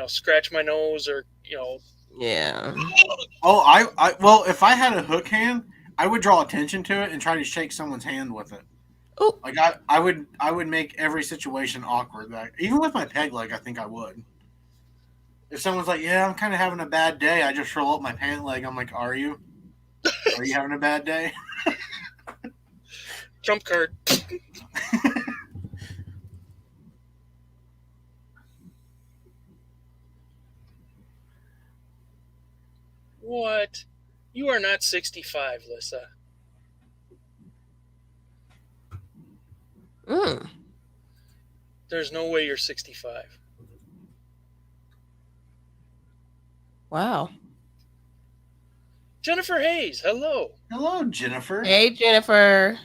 scratch my nose or Yeah. Oh, well, if I had a hook hand, I would draw attention to it and try to shake someone's hand with it. Oh, Like I would make every situation awkward. Even with my peg leg, I think I would. If someone's like, "Yeah, I'm kind of having a bad day," I just roll up my pant leg. I'm like, "Are you? Are you having a bad day?" Trump card. What? You are not 65, Lissa. There's no way you're 65. Wow. Jennifer Hayes, hello. Hello, Jennifer. Hey, Jennifer.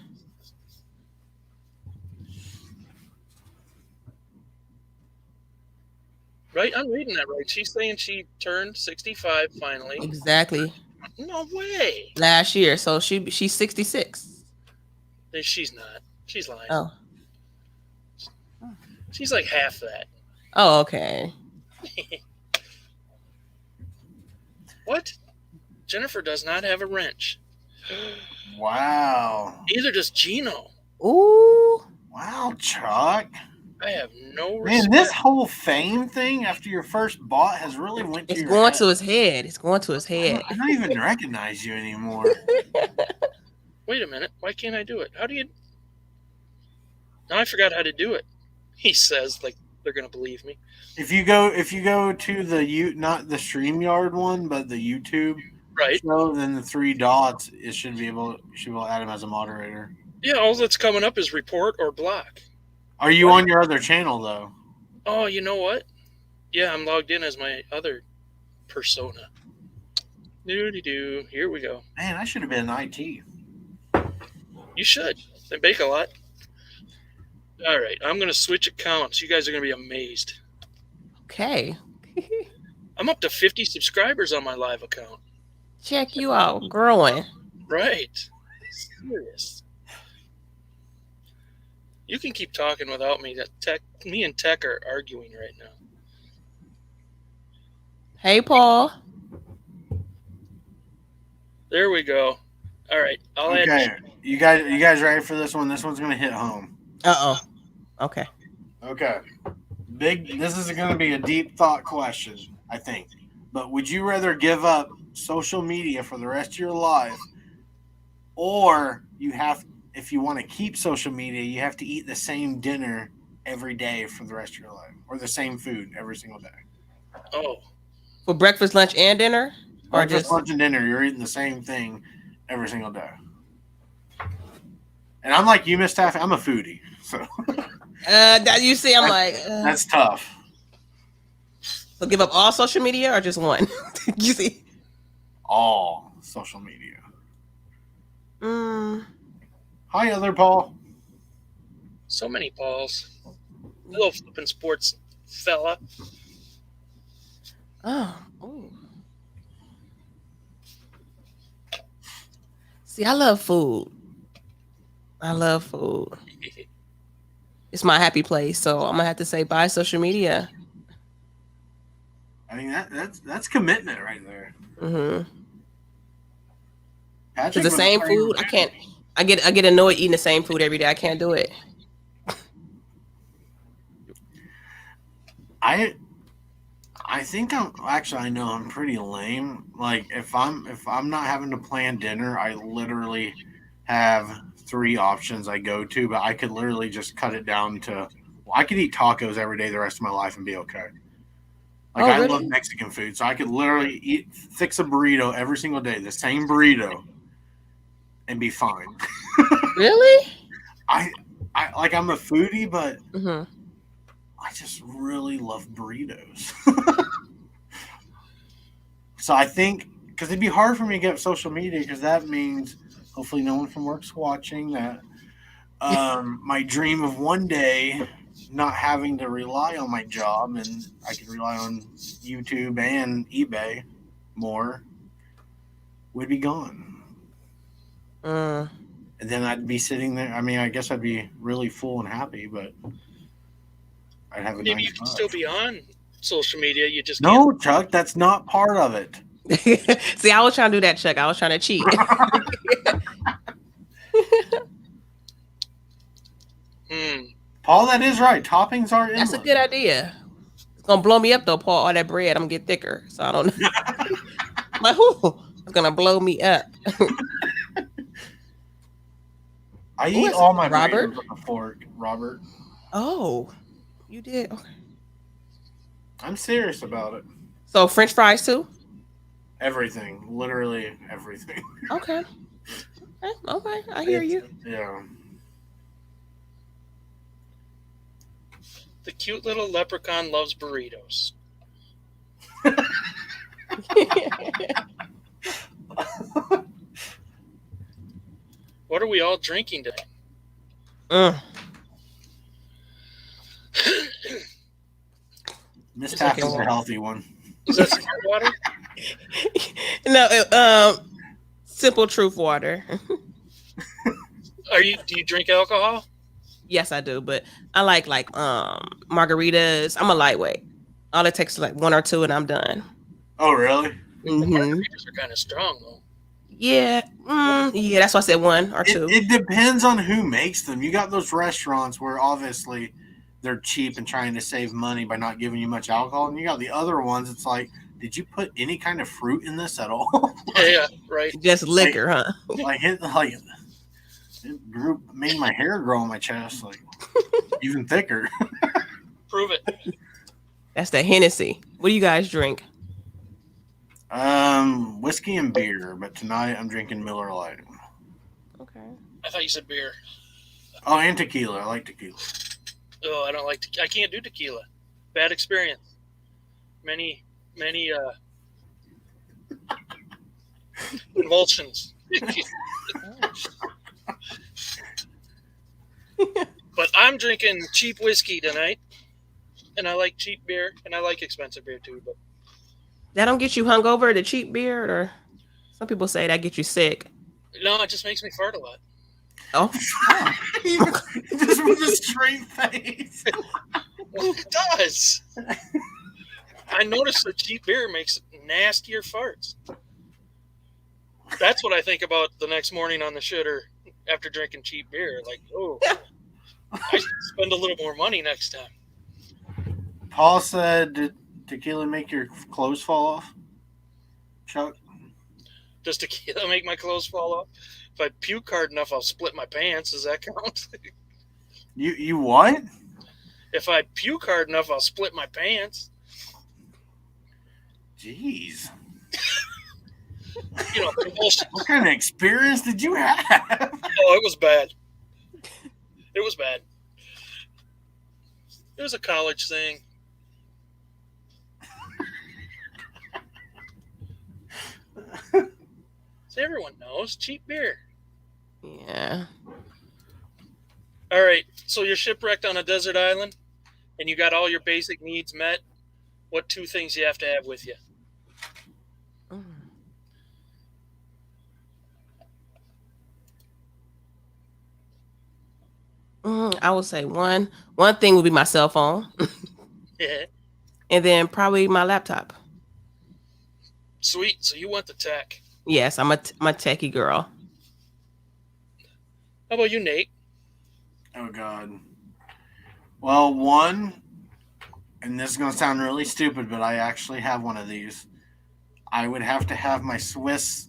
Right? I'm reading that right. She's saying she turned 65 finally. Exactly. No way. Last year, so she's 66. She's not. She's lying. Oh. She's like half that. Oh, okay. What? Jennifer does not have a wrench. Wow. Neither does Gino. Ooh. Wow, Chuck. I have no Man, respect. this whole fame thing after your first bot has really went to It's your going head. to his head. It's going to his head. I don't even recognize you anymore. Wait a minute. Why can't I do it? How do you... Now I forgot how to do it. He says, like they're going to believe me. If you go to the not the StreamYard one, but the YouTube Right. show, then the 3 dots, it should be able to add him as a moderator. Yeah, all that's coming up is report or block. Are you on your other channel though? Oh, you know what? Yeah, I'm logged in as my other persona. Doo-dee-doo. Here we go. Man, I should have been in IT. You should. They bake a lot. All right, I'm going to switch accounts. You guys are going to be amazed. Okay. I'm up to 50 subscribers on my live account. Check you out. Growing. Right. Serious. You can keep talking without me. Me and Tech are arguing right now. Hey, Paul. There we go. All right. I'll Okay, add. you guys ready for this one? This one's gonna hit home. Uh-oh. Okay. Okay, this is gonna be a deep thought question, I think. But would you rather give up social media for the rest of your life, or if you want to keep social media, you have to eat the same dinner every day for the rest of your life, or the same food every single day? Oh, For breakfast, lunch, and dinner? Or Breakfast, just lunch, and dinner, you're eating the same thing every single day. And I'm like you, Ms Taffy, I'm a foodie, so you see, I'm like that's tough. so give up all social media or just one? You see? All social media. Mm, Hi, other Paul. so many Pauls. Hello, flipping sports fella. ooh. See, I love food. I love food. It's my happy place, so I'm gonna have to say bye social media. I mean that's commitment right there. Mm-hmm. Patrick Cause the was same saying- food, I can't. I get annoyed eating the same food every day. I can't do it. I think I know I'm pretty lame. Like if I'm not having to plan dinner, I literally have 3 options I go to, but I could literally just cut it down to I could eat tacos every day the rest of my life and be okay. Like I really? love Mexican food, so I could literally fix a burrito every single day, the same burrito, and be fine. Really? I I'm a foodie, but Mm-hmm. I just really love burritos. So I think because it'd be hard for me to get up social media because that means hopefully no one from work's watching that. My dream of one day not having to rely on my job and I can rely on YouTube and eBay more would be gone. And then I'd be sitting there. I mean, I guess I'd be really full and happy, but I'd have a Maybe nice you can life. still be on social media. You just No, Chuck, that's not part of it. See, I was trying to do that, Chuck. I was trying to cheat. Paul, that is right. Toppings are endless. That's a good idea. It's gonna blow me up though, Paul. All that bread, I'm gonna get thicker. So I don't know. Like, whoo, it's gonna blow me up. I Who eat is all it? my Robert? burritos with a fork, Robert. Oh, you did. Okay. I'm serious about it. So French fries too? Everything, literally everything. Okay. Okay. I hear you. Yeah. The cute little leprechaun loves burritos. What are we all drinking today? Ms It's Taffy's okay. a healthy one. Is that smart water? No, Simple Truth water. Do you drink alcohol? Yes, I do, but I like margaritas. I'm a lightweight. All it takes is like one or two, and I'm done. Oh, really? The Hmm. margaritas are kind of strong though. Yeah, yeah. That's why I said one or two. It depends on who makes them. You got those restaurants where obviously they're cheap and trying to save money by not giving you much alcohol, and you got the other ones. It's like, did you put any kind of fruit in this at all? Yeah, right. Just liquor, huh? Made my hair grow on my chest, like even thicker. Prove it. That's the Hennessy. What do you guys drink? Whiskey and beer, but tonight I'm drinking Miller Lite. Okay. I thought you said beer. Oh, and tequila. I like tequila. Oh, I don't like. I can't do tequila. Bad experience. Many convulsions. But I'm drinking cheap whiskey tonight, and I like cheap beer, and I like expensive beer too. But That don't get you hungover, the cheap beer, or some people say that get you sick. no, it just makes me fart a lot. Oh, Just with a straight face. Well, it does. I noticed that cheap beer makes nastier farts. That's what I think about the next morning on the shitter after drinking cheap beer. Like, oh, I should spend a little more money next time. Paul said, "Did tequila make your clothes fall off?" Chuck, Does tequila make my clothes fall off? If I puke hard enough, I'll split my pants. Does that count? you what? If I puke hard enough, I'll split my pants. Jeez, You know, convulsions. what kind of experience did you have? Oh, it was bad. It was bad. It was a college thing. So everyone knows cheap beer. yeah. All right, so you're shipwrecked on a desert island, and you got all your basic needs met. What two things you have to have with you? I would say one thing would be my cell phone, Yeah, and then probably my laptop. sweet. So you want the tech. Yes, I'm a techie girl. How about you, Nate? Oh God. Well, one, and this is gonna sound really stupid, but I actually have one of these. I would have to have my Swiss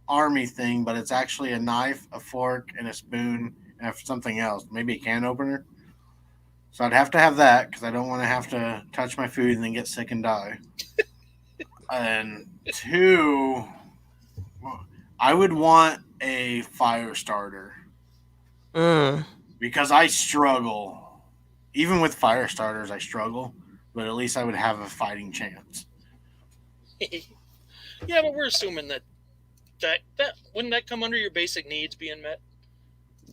Army thing, but it's actually a knife, a fork, and a spoon, and something else, maybe a can opener. So I'd have to have that because I don't want to have to touch my food and then get sick and die. And two, I would want a fire starter because I struggle. Even with fire starters, I struggle, but at least I would have a fighting chance. Yeah, but we're assuming that wouldn't that come under your basic needs being met?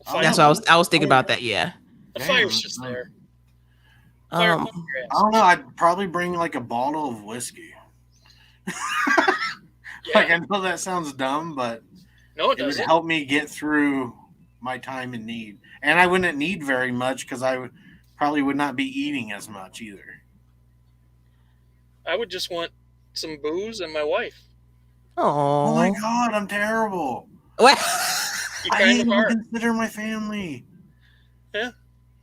That's what I was thinking about that. Yeah. The fire's just there. I don't know. I'd probably bring like a bottle of whiskey. Like, I know that sounds dumb, but no, it would help me get through my time in need. And I wouldn't need very much because I probably would not be eating as much either. I would just want some booze and my wife. Oh my Oh. God, I'm terrible. What? You I kind didn't of even are. consider my family. Yeah.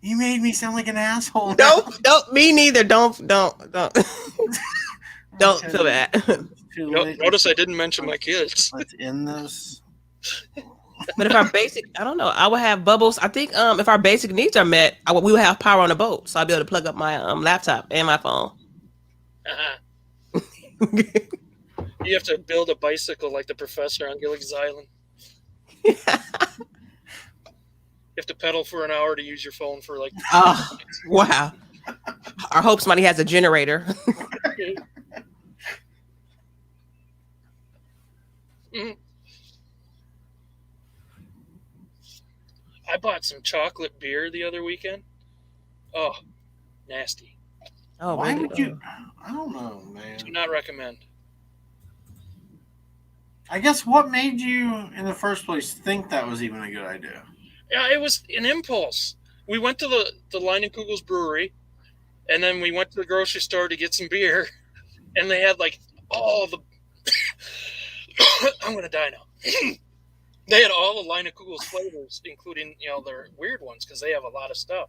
You made me sound like an asshole. Don't. Me neither. Don't don't feel bad. Notice I didn't mention my kids. Let's end this. But if our basic, I don't know, I would have bubbles. I think if our basic needs are met, we would have power on the boat, so I'd be able to plug up my laptop and my phone. Uh-huh. You have to build a bicycle like the professor on Gilligan's Island. You have to pedal for an hour to use your phone for like. Oh, wow. I hope somebody has a generator. Mhm. I bought some chocolate beer the other weekend. Oh, nasty. Oh, Why really? would you? I don't know, man. Do not recommend. I guess what made you in the first place think that was even a good idea? Yeah, it was an impulse. we went to the Leinenkugel's brewery, and then we went to the grocery store to get some beer, and they had like all the I'm gonna die now. They had all the Leinenkugel's flavors, including their weird ones, because they have a lot of stuff.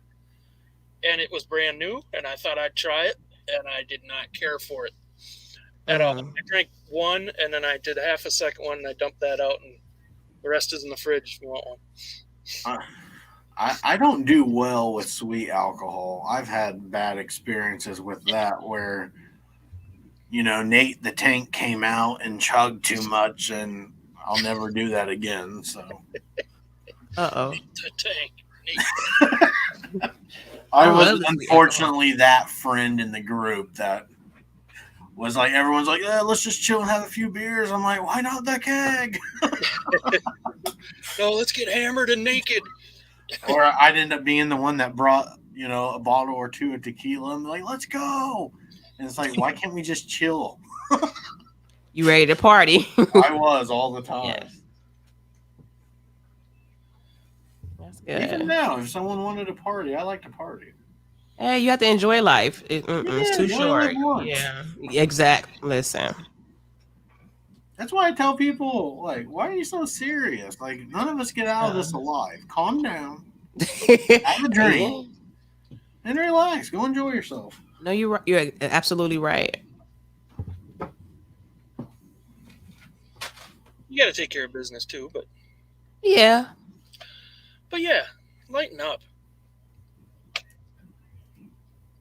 And it was brand new, and I thought I'd try it, and I did not care for it at all. I drank one, and then I did half a second one, and I dumped that out, and the rest is in the fridge if you want one. I don't do well with sweet alcohol. I've had bad experiences with that where, Nate the Tank came out and chugged too much, and I'll never do that again. So, The Tank. I was unfortunately that friend in the group that was like, everyone's like, let's just chill and have a few beers. I'm like, why not the keg? No, let's get hammered and naked. Or I'd end up being the one that brought, a bottle or two of tequila. I'm like, let's go. And it's like, why can't we just chill? You ready to party? I was all the time. Yes. That's good. Even now, if someone wanted to party, I like to party. Hey, you have to enjoy life. It's too short. Yeah, exactly. Listen. That's why I tell people, like, why are you so serious? Like, none of us get out of this alive. Calm down. Have a drink. And relax. Go enjoy yourself. No, you're absolutely right. You got to take care of business too, but yeah, lighten up.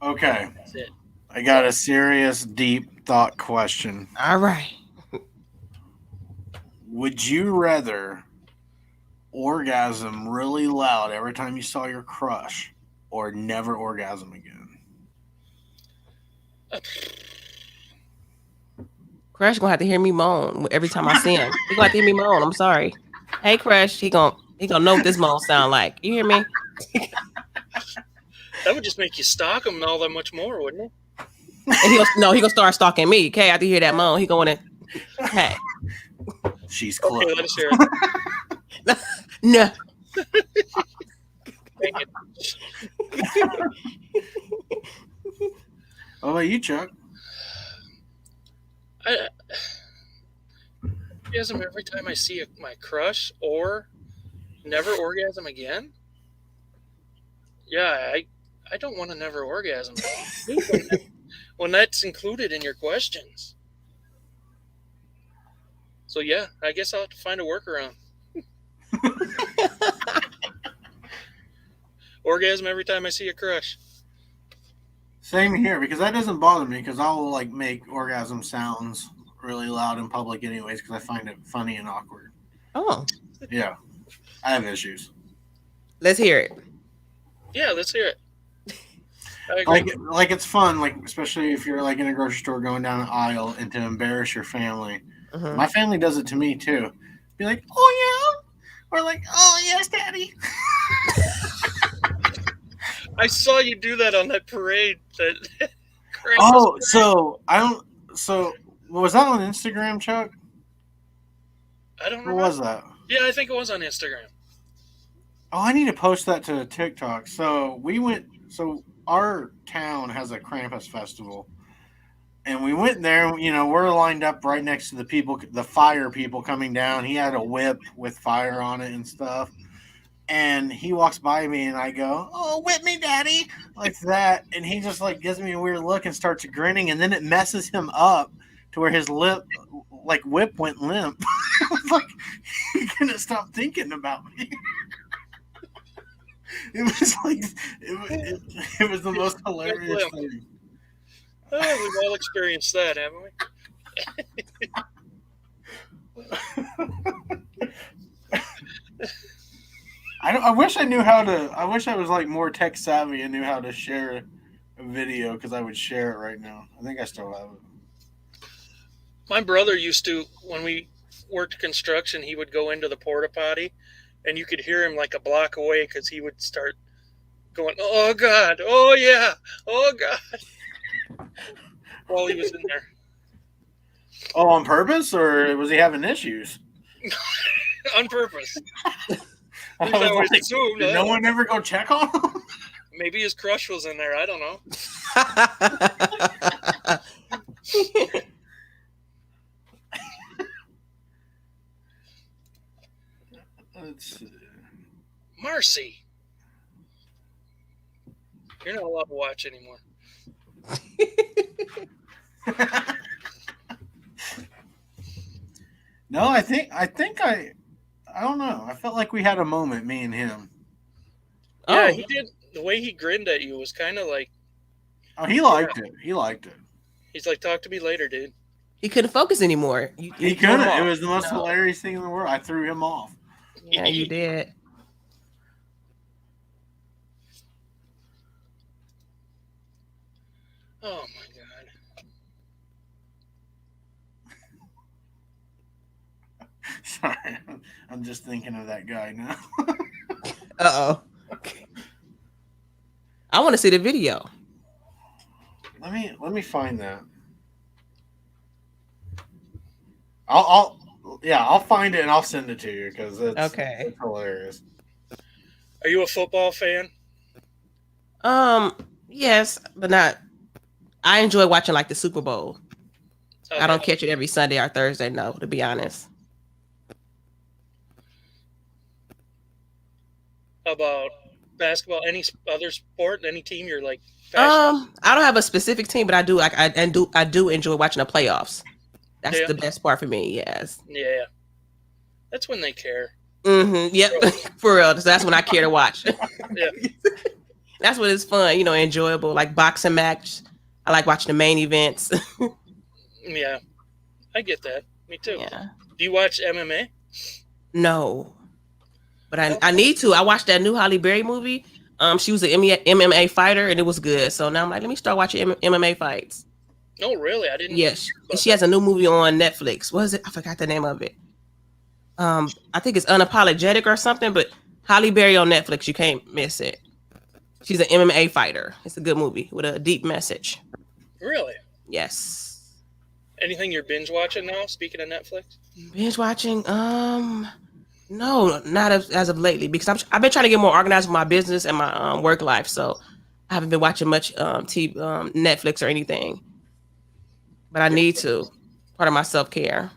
Okay. That's it. I got a serious, deep thought question. All right. Would you rather orgasm really loud every time you saw your crush or never orgasm again? Crush gonna have to hear me moan every time I see him. He gonna have to hear me moan. I'm sorry. Hey, Crush, he gonna know what this moan sound like. You hear me? That would just make you stalk him all that much more, wouldn't it? And he gonna start stalking me. Okay, after you hear that moan, he going to. Hey. She's close. Okay, let us hear it. No. What about you, Chuck? Orgasm every time I see my crush, or never orgasm again? Yeah, I don't want to never orgasm when that's included in your questions. So yeah, I guess I'll have to find a workaround. Orgasm every time I see a crush. Same here, because that doesn't bother me, because I'll like make orgasm sounds really loud in public anyways, because I find it funny and awkward. Oh. Yeah. I have issues. Let's hear it. Yeah, let's hear it. I agree. Like it's fun, like especially if you're like in a grocery store going down an aisle and to embarrass your family. Uh-huh. My family does it to me too. Be like, oh yeah, or like, oh yes, Daddy. I saw you do that on that parade. So was that on Instagram, Chuck? I don't know. What was that? Yeah, I think it was on Instagram. Oh, I need to post that to TikTok. So our town has a Krampus festival. And we went there, we're lined up right next to the fire people coming down. He had a whip with fire on it and stuff. And he walks by me and I go, oh, whip me, Daddy, like that. And he just like gives me a weird look and starts grinning. And then it messes him up to where his whip went limp. I was like, he couldn't stop thinking about me. It was like, it was the most hilarious thing. Oh, we've all experienced that, haven't we? I wish I knew how to. I wish I was like more tech savvy and knew how to share a video, because I would share it right now. I think I still have it. My brother used to, when we worked construction, he would go into the porta potty, and you could hear him like a block away because he would start going, "Oh God, oh yeah, oh God," while he was in there. Oh, on purpose, or was he having issues? On purpose. I was like, did no one ever go check on him? Maybe his crush was in there. I don't know. Let's see. Marcy. You're not allowed to watch anymore. No, I don't know. I felt like we had a moment, me and him. Yeah, he did. The way he grinned at you was kind of like. Oh, he liked it. He liked it. He's like, talk to me later, dude. He couldn't focus anymore. He couldn't. It was the most hilarious thing in the world. I threw him off. Yeah, you did. Oh my god. Sorry, I'm just thinking of that guy now. Uh-oh. Okay. I want to see the video. Let me find that. I'll find it and I'll send it to you because it's hilarious. Are you a football fan? Yes, but not. I enjoy watching like the Super Bowl. Okay. I don't catch it every Sunday or Thursday, no, to be honest. About basketball, any other sport, any team you're like passionate? I don't have a specific team, but I do like I do enjoy watching the playoffs. That's the best part for me, yes. Yeah. That's when they care. Mm-hmm. Yep. For real. That's when I care to watch. Yeah. That's when it's fun, enjoyable. Like boxing match. I like watching the main events. Yeah. I get that. Me too. Yeah. Do you watch MMA? No. But I need to. I watched that new Halle Berry movie. She was an MMA fighter and it was good. So now I'm like, let me start watching MMA fights. No, really? I didn't. Yes. She has a new movie on Netflix. What is it? I forgot the name of it. I think it's Unapologetic or something, but Halle Berry on Netflix, you can't miss it. She's an MMA fighter. It's a good movie with a deep message. Really? Yes. Anything you're binge watching now? Speaking of Netflix? Binge watching? No, not as of lately because I've been trying to get more organized with my business and my work life, so I haven't been watching much TV, Netflix or anything. But I need to. Part of my self-care.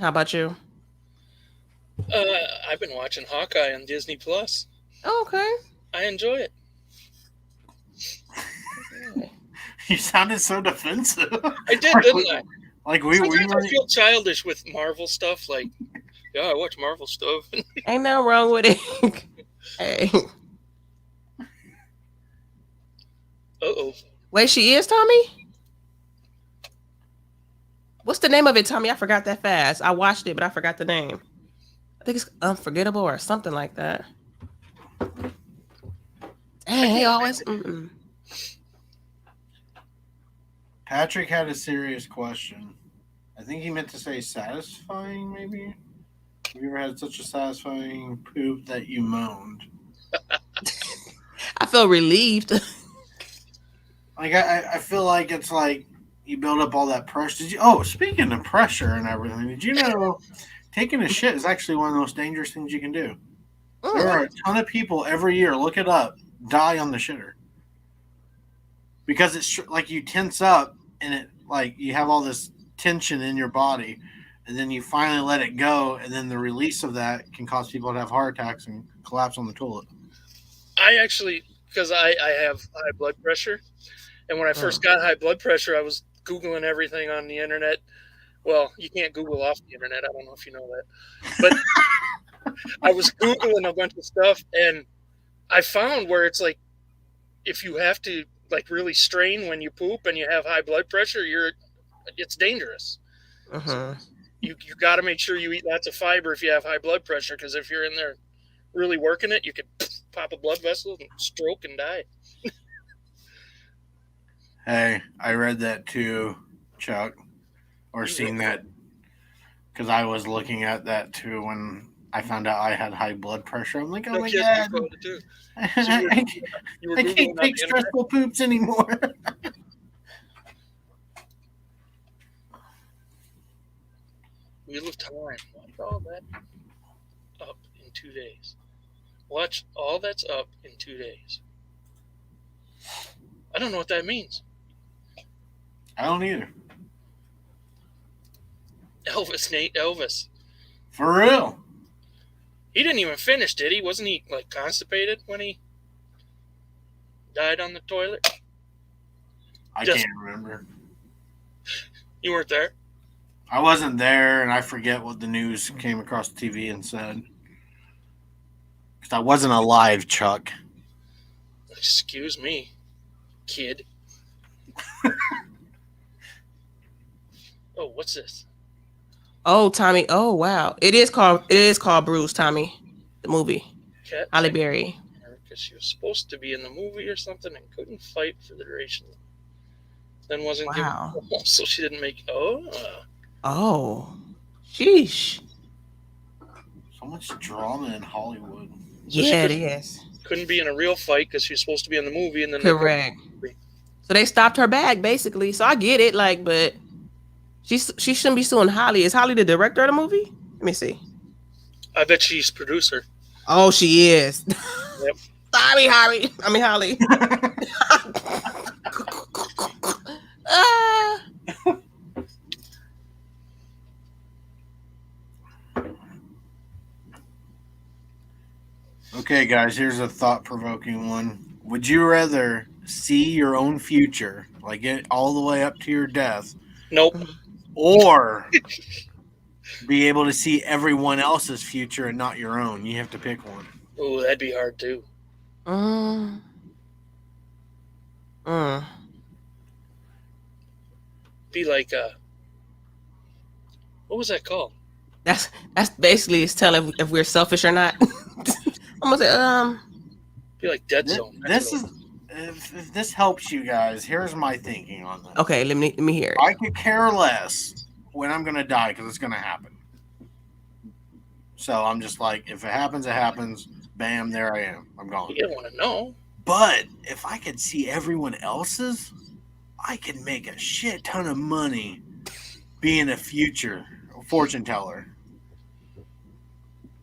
How about you? I've been watching Hawkeye on Disney Plus. Oh, okay. I enjoy it. You sounded so defensive. I did, didn't I? Like I feel childish with Marvel stuff. Like, yeah, I watch Marvel stuff. Ain't nothing wrong with it. Hey. Uh-oh. Wait, she is Tommy? What's the name of it, Tommy? I forgot that fast. I watched it, but I forgot the name. I think it's Unforgettable or something like that. Dang, he always... Mm-mm. Patrick had a serious question. I think he meant to say satisfying, maybe? Have you ever had such a satisfying poop that you moaned? I feel relieved. Like, I feel like it's like you build up all that pressure. Speaking of pressure and everything, did you know taking a shit is actually one of the most dangerous things you can do? There are a ton of people every year, look it up, die on the shitter. Because it's like you tense up and it like you have all this tension in your body and then you finally let it go and then the release of that can cause people to have heart attacks and collapse on the toilet. I actually, because I have high blood pressure, and when I first got high blood pressure, I was Googling everything on the internet. Well, you can't Google off the internet. I don't know if you know that. But I was Googling a bunch of stuff, and I found where it's like if you have to like really strain when you poop and you have high blood pressure, it's dangerous. So you got to make sure you eat lots of fiber if you have high blood pressure, because if you're in there really working it, you could pop a blood vessel and stroke and die. Hey, I read that too, Chuck, or seen that, because I was looking at that too when I found out I had high blood pressure. I'm like, oh my God. I can't take stressful poops anymore. Wheel of Time. Watch all that up in 2 days. Watch all that's up in 2 days. I don't know what that means. I don't either. Elvis, Nate, Elvis. For real. He didn't even finish, did he? Wasn't he like constipated when he died on the toilet? I can't remember. You weren't there? I wasn't there, and I forget what the news came across the TV and said. Because I wasn't alive, Chuck. Excuse me, kid. Oh, what's this? Oh, Tommy. Oh, wow. It is called Bruce, Tommy. The movie. Cat Halle Berry. Because she was supposed to be in the movie or something and couldn't fight for the duration. Then wasn't given, so she didn't make. Oh, sheesh. So much drama in Hollywood. Yeah, it is. Couldn't be in a real fight because she was supposed to be in the movie, and then correct. So they stopped her bag basically. So I get it, like, but she shouldn't be suing Holly. Is Holly the director of the movie? Let me see. I bet she's producer. Oh, she is. Yep. Sorry, Holly. Holly. Okay, guys, here's a thought-provoking one. Would you rather see your own future, like it all the way up to your death? Nope. Or be able to see everyone else's future and not your own? You have to pick one. Oh, that'd be hard too. Be like, what was that called? That's basically it's telling if we're selfish or not. I'm gonna say, Be like Dead Zone. This is if this helps you guys. Here's my thinking on this. Okay, let me hear it. I could care less when I'm gonna die because it's gonna happen. So I'm just like, if it happens, it happens. Bam, there I am. I'm gone. You don't want to know. But if I could see everyone else's, I could make a shit ton of money being a fortune teller.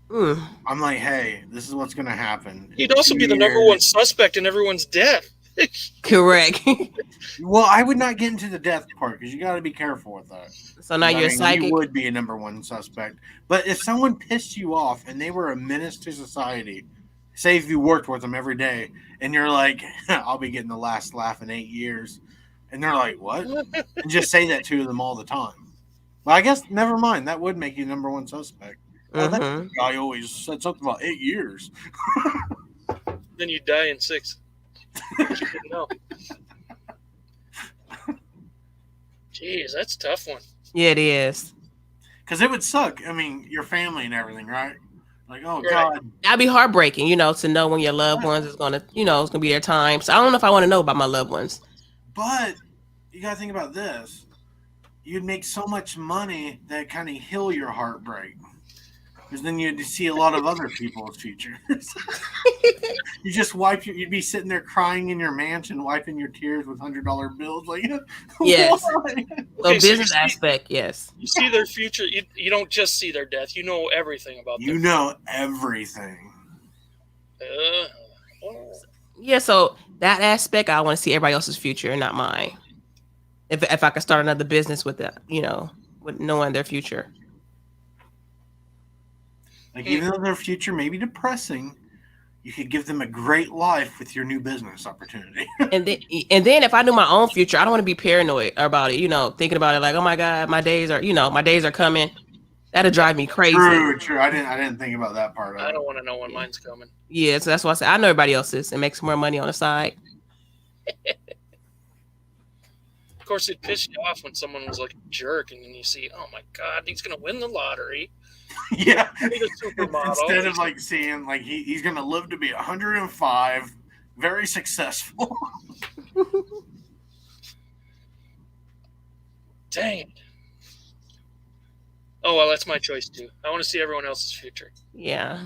I'm like, hey, this is what's going to happen. You'd also be the number one suspect in everyone's death. Correct. Well, I would not get into the death part because you got to be careful with that. So now you're psychic. You would be a number one suspect. But if someone pissed you off and they were a menace to society, say if you worked with them every day and you're like, I'll be getting the last laugh in 8 years. And they're like, what? And just say that to them all the time. Well, I guess, never mind. That would make you number one suspect. Oh, that guy always said something about 8 years. Then you die in 6. No. Jeez, that's a tough one. Yeah, it is. Because it would suck. I mean, your family and everything, right? Like, oh, right. God. That'd be heartbreaking, to know when your loved ones is going to, it's going to be their time. So I don't know if I want to know about my loved ones. But you got to think about this. You'd make so much money that kind of heal your heartbreak. Because then you'd see a lot of other people's futures. You just you'd be sitting there crying in your mansion, wiping your tears with $100 bills. Like, yes. Why? So business aspect, yes. You see their future. You don't just see their death. You know everything about them. You know everything. Yeah, so that aspect, I want to see everybody else's future, not mine. If I could start another business with that, with knowing their future. Like, even though their future may be depressing, you could give them a great life with your new business opportunity. and then if I knew my own future, I don't want to be paranoid about it, thinking about it like, oh my God, my days are coming. That'll drive me crazy. True. I didn't think about that part of it. I don't want to know when mine's coming. Yeah, so that's why I say I know everybody else's and make some more money on the side. Of course, it pissed you off when someone was like a jerk, and then you see, oh my God, he's gonna win the lottery. Yeah. He's a supermodel. Instead of like seeing like he's gonna live to be 105, very successful. Dang it. Oh well, that's my choice too. I want to see everyone else's future. Yeah.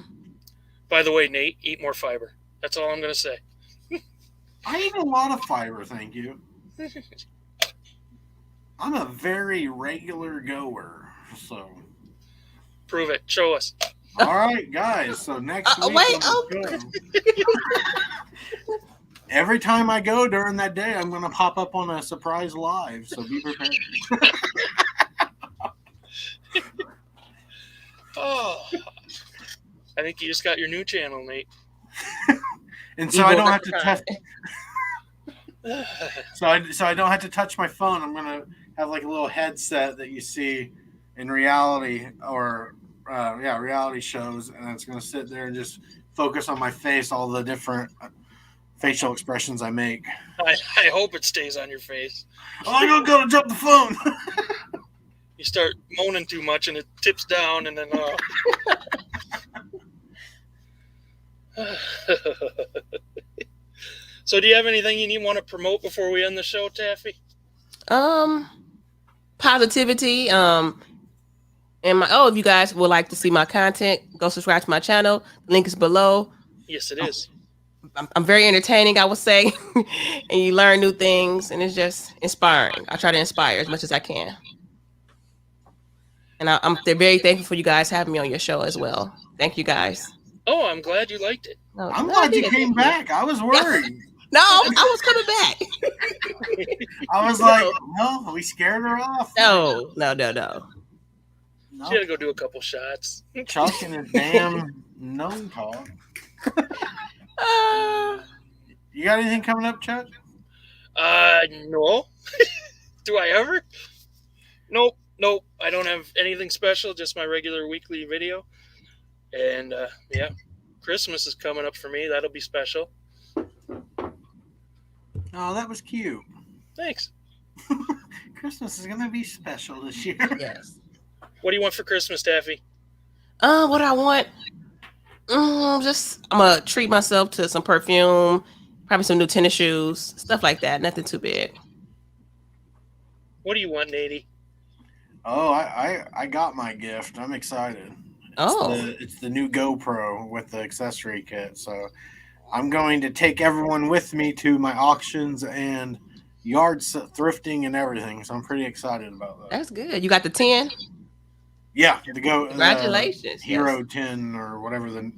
By the way, Nate, eat more fiber. That's all I'm gonna say. I eat a lot of fiber, thank you. I'm a very regular goer, so. Prove it. Show us. All right, guys. So next week. Wait. every time I go during that day, I'm going to pop up on a surprise live. So be prepared. Oh, I think you just got your new channel, Nate. And so I don't have to touch. So I don't have to touch my phone. I'm gonna have like a little headset that you see in reality or reality shows, and it's gonna sit there and just focus on my face, all the different facial expressions I make. I hope it stays on your face. Oh, I don't gotta drop the phone. You start moaning too much, and it tips down, and then. So do you have anything you want to promote before we end the show, Taffy? Positivity. And if you guys would like to see my content, go subscribe to my channel. The link is below. Yes, it is. I'm very entertaining, I would say. And you learn new things, and it's just inspiring. I try to inspire as much as I can. And I'm very thankful for you guys having me on your show as well. Thank you guys. Oh, I'm glad you liked it. No, I'm glad you came back. I was worried. No, I was coming back. I was like, no, we scared her off. No. She had to go do a couple shots. Chuck and his damn gnome talk. You got anything coming up, Chuck? No. Do I ever? Nope. I don't have anything special, just my regular weekly video. And Christmas is coming up for me. That'll be special. Oh, that was cute. Thanks. Christmas is going to be special this year. Yes. What do you want for Christmas, Taffy? What I want? I'm gonna treat myself to some perfume, probably some new tennis shoes, stuff like that. Nothing too big. What do you want, Natey? Oh, I got my gift. I'm excited. It's the new GoPro with the accessory kit. So I'm going to take everyone with me to my auctions and yard thrifting and everything. So I'm pretty excited about that. That's good. You got the 10? Yeah, to go. Congratulations. Hero 10 or whatever the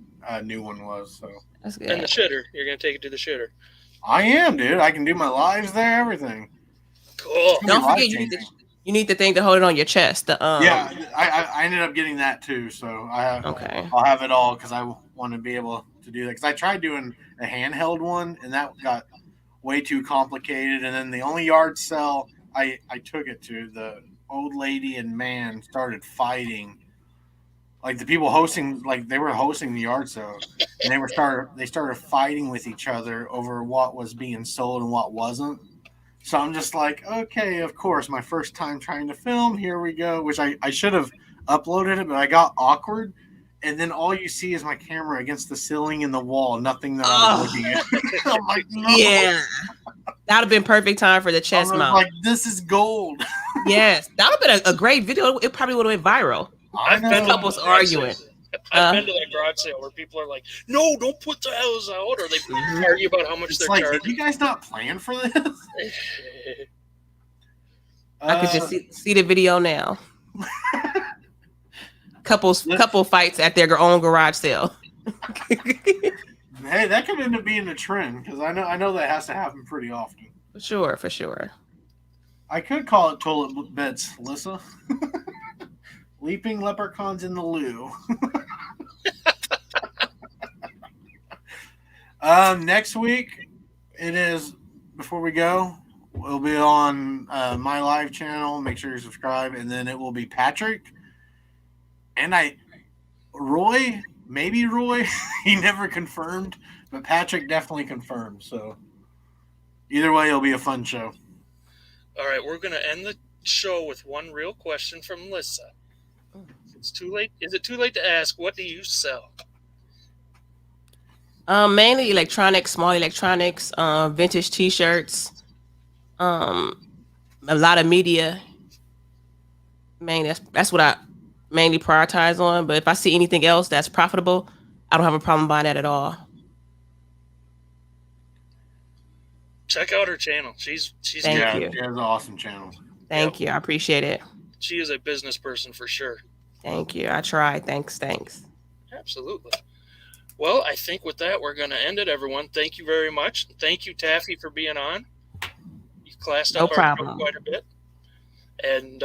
new one was. So that's good. And the shitter. You're going to take it to the shitter. I am, dude. I can do my lives there, everything. Cool. Don't forget, you need the thing to hold it on your chest. Yeah, I ended up getting that too. So I'll have it all because I want to be able to do that. Because I tried doing a handheld one, and that got way too complicated. And then the only yard sale I took it to, the old lady and man started fighting. Like the people hosting, like they were hosting the yard sale, and they started fighting with each other over what was being sold and what wasn't. So I'm just like, okay, of course, my first time trying to film, here we go. Which I should have uploaded it, but I got awkward, and then all you see is my camera against the ceiling and the wall, nothing that I was looking at. I'm like, no. Yeah, that would have been perfect time for the chest mount. Like, this is gold. Yes, that would have been a great video. It probably would have went viral. I've been couples arguing. I've been to that garage sale where people are like, "No, don't put the house out," or they argue about how much they're charging. Did you guys not plan for this? I could just see the video now. Couple fights at their own garage sale. Hey, that could end up being a trend because I know that has to happen pretty often. For sure. I could call it toilet beds, Lissa. Leaping leprechauns in the loo. Next week, it is, before we go, we'll be on my live channel. Make sure you subscribe. And then it will be Patrick. And Roy, maybe Roy. He never confirmed. But Patrick definitely confirmed. So either way, it'll be a fun show. All right, we're going to end the show with one real question from Lissa. It's too late. Is it too late to ask, what do you sell? Mainly electronics, small electronics, vintage T-shirts, a lot of media. Mainly, that's what I mainly prioritize on. But if I see anything else that's profitable, I don't have a problem buying that at all. Check out her channel. She's Thank you. She has an awesome channel. Thank you. I appreciate it. She is a business person for sure. Thank you. I try. Thanks. Absolutely. Well, I think with that, we're going to end it, everyone. Thank you very much. Thank you, Taffy, for being on. You classed up our show quite a bit. And,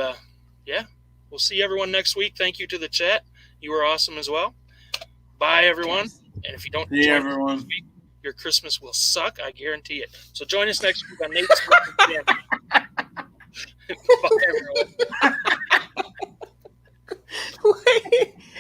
yeah, we'll see everyone next week. Thank you to the chat. You were awesome as well. Bye, everyone. And if you don't join us next week, your Christmas will suck. I guarantee it. So join us next week on Natey's. Bye, everyone.